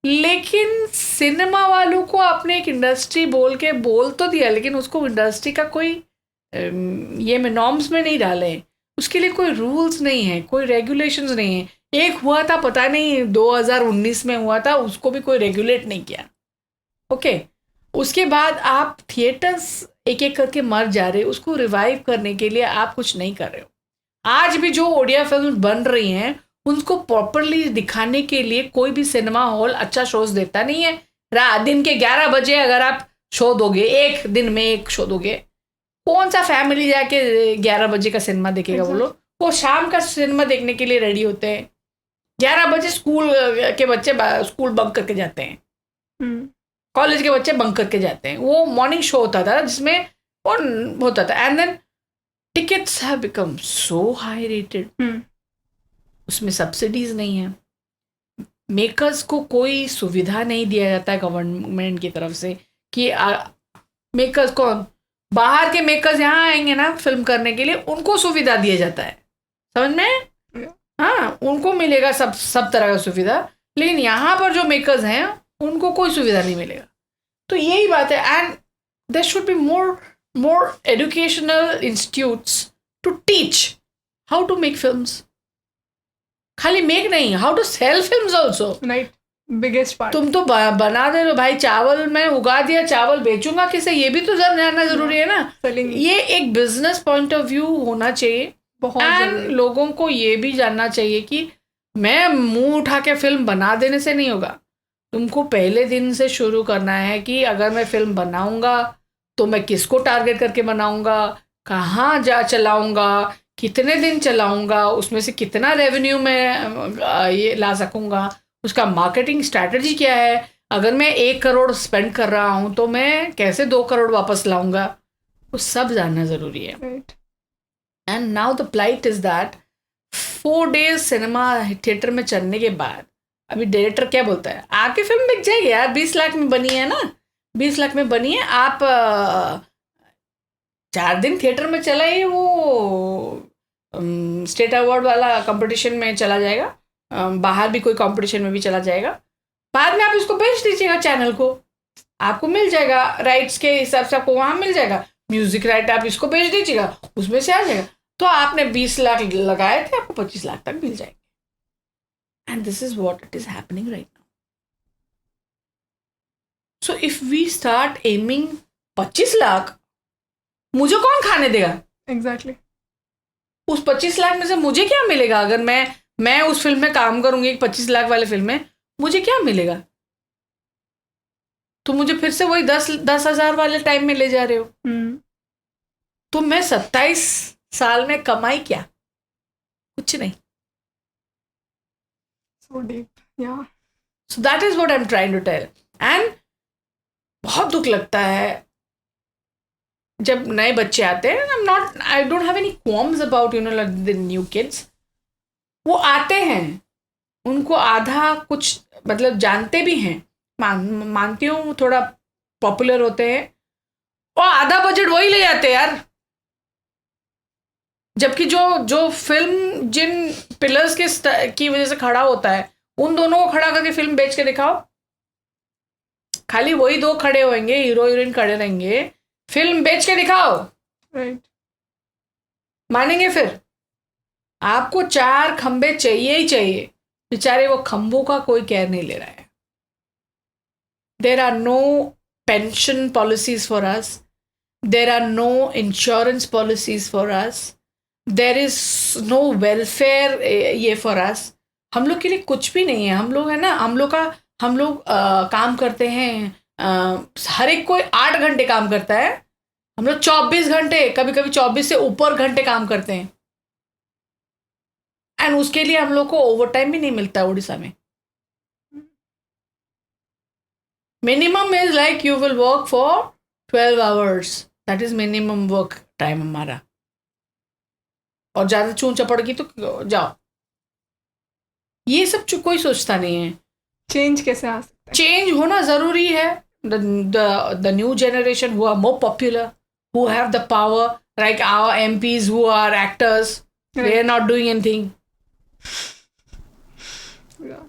लेकिन सिनेमा वालों को आपने एक इंडस्ट्री बोल तो दिया, लेकिन उसको इंडस्ट्री का कोई ये में नॉर्म्स में नहीं डाले, उसके लिए कोई रूल्स नहीं है, कोई रेगुलेशंस नहीं है। एक हुआ था, पता नहीं 2019 में हुआ था, उसको भी कोई रेगुलेट नहीं किया। ओके, उसके बाद आप थिएटर्स एक एक करके मर जा रहे, उसको रिवाइव करने के लिए आप कुछ नहीं कर रहे हो। आज भी जो ओडिया फिल्म बन रही हैं उनको प्रॉपरली दिखाने के लिए कोई भी सिनेमा हॉल अच्छा शोज देता नहीं है। दिन के 11 बजे अगर आप शो दोगे, एक दिन में एक शो दोगे, कौन सा फैमिली जाके 11 बजे का सिनेमा देखेगा? वो लोग वो शाम का सिनेमा देखने के लिए रेडी होते हैं। 11 बजे स्कूल के बच्चे स्कूल बंक करके जाते हैं, कॉलेज के बच्चे बंक करके जाते हैं। वो मॉर्निंग शो होता था जिसमें होता था, and then tickets have become so high rated, उसमें सब्सिडीज नहीं है, मेकर्स को कोई सुविधा नहीं दिया जाता है गवर्नमेंट की तरफ से कि मेकर्स कौन, बाहर के मेकर्स यहाँ आएंगे ना फिल्म करने के लिए, उनको सुविधा दिया जाता है, समझ में? हाँ, उनको मिलेगा सब तरह का सुविधा, लेकिन यहाँ पर जो मेकर्स हैं उनको कोई सुविधा नहीं मिलेगा। तो यही बात है, and there should be more educational institutes to teach how to make films. खाली मेक नहीं, how to sell films also, right? Biggest part. तुम तो बना दे लो भाई, चावल मैं उगा दिया, चावल बेचूंगा किसे, ये भी तो जानना जरूरी है ना। ये एक बिजनेस पॉइंट ऑफ व्यू होना चाहिए बहुत, एंड लोगों को ये भी जानना चाहिए कि मैं मुंह उठा के फिल्म बना देने से नहीं होगा। तुमको पहले दिन से शुरू करना है कि अगर मैं फिल्म बनाऊंगा तो मैं किसको टारगेट करके बनाऊंगा, कहाँ चलाऊंगा, कितने दिन चलाऊंगा, उसमें से कितना रेवेन्यू मैं ये ला सकूंगा, उसका मार्केटिंग स्ट्रैटेजी क्या है, अगर मैं 1 करोड़ स्पेंड कर रहा हूँ तो मैं कैसे 2 करोड़ वापस लाऊंगा, वो सब जानना ज़रूरी है. Right. And now the plight is that 4 days cinema theatre में चलने के बाद अभी डायरेक्टर क्या बोलता है, आपकी फिल्म बिक जाएगी यार, 20 लाख में बनी है ना, 20 लाख में बनी है, आप 4 दिन थिएटर में चला ही वो स्टेट अवार्ड वाला कंपटीशन में चला जाएगा, बाहर भी कोई कंपटीशन में भी चला जाएगा, बाद में आप इसको बेच दीजिएगा चैनल को, आपको मिल जाएगा राइट्स के हिसाब से, आपको वहाँ मिल जाएगा म्यूजिक राइट, आप इसको बेच दीजिएगा, उसमें से आ जाएगा. तो आपने 20 लाख लगाए थे, आपको 25 लाख तक मिल जाएंगे. And this is what it is happening right now. So if we start aiming 25 lakh, मुझे कौन खाने देगा? Exactly. उस 25 लाख में से मुझे क्या मिलेगा? अगर मैं उस फिल्म में काम करूंगी 25 लाख वाले फिल्म में, मुझे क्या मिलेगा? तो मुझे फिर से वही 10,000 वाले टाइम में ले जा रहे हो. तो मैं 27 साल में कमाई क्या? कुछ नहीं. So deep. Yeah. So that is what I'm trying to tell. And बहुत दुख लगता है जब नए बच्चे आते हैं. I don't have any qualms about like the new kids. वो आते हैं, उनको आधा कुछ मतलब जानते भी हैं, मानती हूँ थोड़ा पॉपुलर होते हैं, और आधा बजट वही ले जाते हैं यार. जबकि जो फिल्म जिन पिलर्स की वजह से खड़ा होता है, उन दोनों को खड़ा करके फिल्म बेच के दिखाओ, खाली वही 2 खड़े होंगे, हीरो हीरोइन खड़े रहेंगे, फिल्म बेच के दिखाओ, Right. मानेंगे? फिर आपको 4 खंबे चाहिए ही चाहिए. बेचारे वो खंबों का कोई केयर नहीं ले रहा है. There are no pension policies for us, there are no insurance policies for us, there is no welfare ये फॉर अस. हम लोग के लिए कुछ भी नहीं है. हम लोग है ना, हम लोग काम करते हैं, हर एक कोई 8 घंटे काम करता है, हम लोग 24 घंटे, कभी कभी 24 से ऊपर घंटे काम करते हैं. एंड उसके लिए हम लोग को ओवर टाइम भी नहीं मिलता है उड़ीसा में. Minimum is like you will work for 12 hours, that is minimum work time हमारा. और ज़्यादा चूं चपड़ की तो जाओ. ये सब कोई सोचता नहीं है. Change कैसे आ सकता है? चेंज होना ज़रूरी है. The new generation who are more popular, who have the power, like our MPs who are actors, they are not doing anything. Yeah.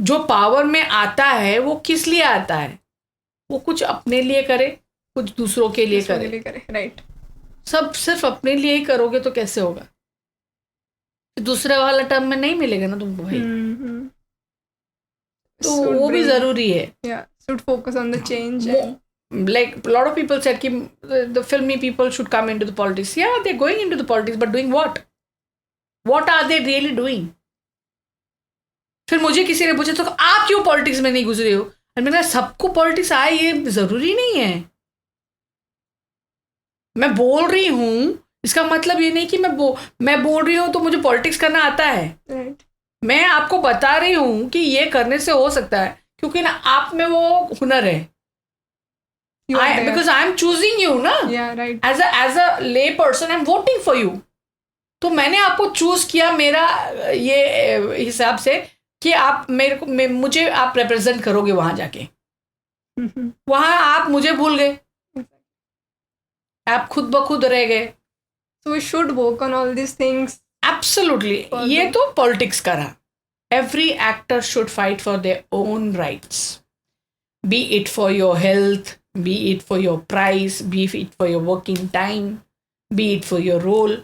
जो पावर में आता है वो किस लिए आता है? वो कुछ अपने लिए करे, कुछ दूसरों के लिए करे. Right. सब सिर्फ अपने लिए ही करोगे तो कैसे होगा? दूसरे वाला टर्म में नहीं मिलेगा ना तुमको भाई. तो वो भी जरूरी है. Yeah, should focus on the change. Like a lot of people said कि the filmy people should come into the politics. Yeah, they're going into the politics, but doing what? What are they really doing? फिर मुझे किसी ने पूछा तो आप क्यों politics में नहीं गुजरे हो? और मैंने कहा सबको पॉलिटिक्स आए ये जरूरी नहीं है. मैं बोल रही हूँ, इसका मतलब ये नहीं कि मैं बोल रही हूँ तो मुझे पॉलिटिक्स करना आता है. Right. मैं आपको बता रही हूँ कि ये करने से हो सकता है, क्योंकि ना आप में वो हुनर है. Because I am choosing you ना. Yeah, right. As a lay person, I am voting for you. तो मैंने आपको चूज किया मेरा ये हिसाब से कि आप मुझे आप रिप्रेजेंट करोगे वहां जाके. वहां आप मुझे भूल गए, आप खुद ब खुद रह गए. So we should work on all these things. Absolutely. ये तो पॉलिटिक्स का रहा. Every actor should fight for their own rights. Be it for your health, be it for your price, be it for your working time, be it for your role.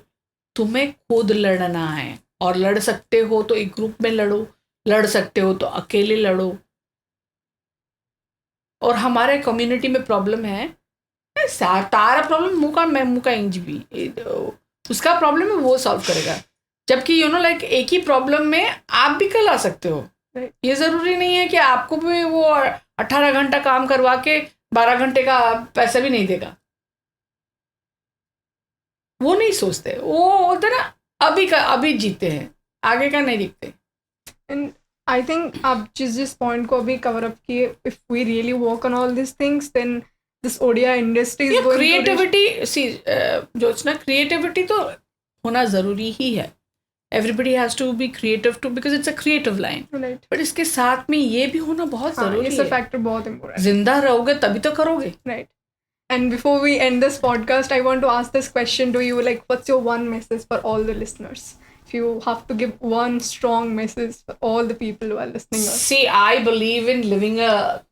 तुम्हें खुद लड़ना है, और लड़ सकते हो तो एक ग्रुप में लड़ो, लड़ सकते हो तो अकेले लड़ो. और हमारे कम्युनिटी में प्रॉब्लम है, तारा प्रॉब्लम मुका इंच भी उसका प्रॉब्लम है, वो सॉल्व करेगा. जबकि लाइक एक ही प्रॉब्लम में आप भी कल आ सकते हो. ये ज़रूरी नहीं है कि आपको भी वो 18 घंटा काम करवा के 12 घंटे का पैसा भी नहीं देगा. वो नहीं सोचते. वो बोलते ना अभी जीते हैं, आगे का नहीं दिखते. And I think आप जिस point को अभी cover up किए, if we really work on all these things, then this ODI industry is going creativity, see, Jyotsna, creativity तो होना ज़रूरी ही है. Everybody has to be creative too because it's a creative line. Right. But इसके साथ में ये भी होना बहुत ज़रूरी है. इसका factor बहुत important. जिंदा रहोगे तभी तो करोगे. Right. And before we end this podcast, I want to ask this question to you, like, what's your one message for all the listeners? If you have to give one strong message for all the people who are listening. See, I believe in living a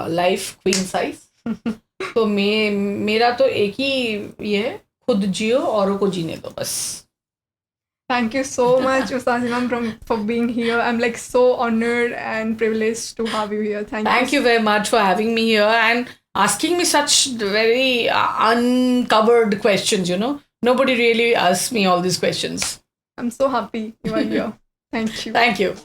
life queen size. तो मेरा तो एक ही ये है, खुद जियो औरों को जीने दो बस. Thank you so much, Usasi ma'am, for being here. I'm like so honored and privileged to have you here. Thank you very much for having me here and asking me such very uncovered questions, you know. Nobody really asks me all these questions. I'm so happy you are here. Thank you. Thank you.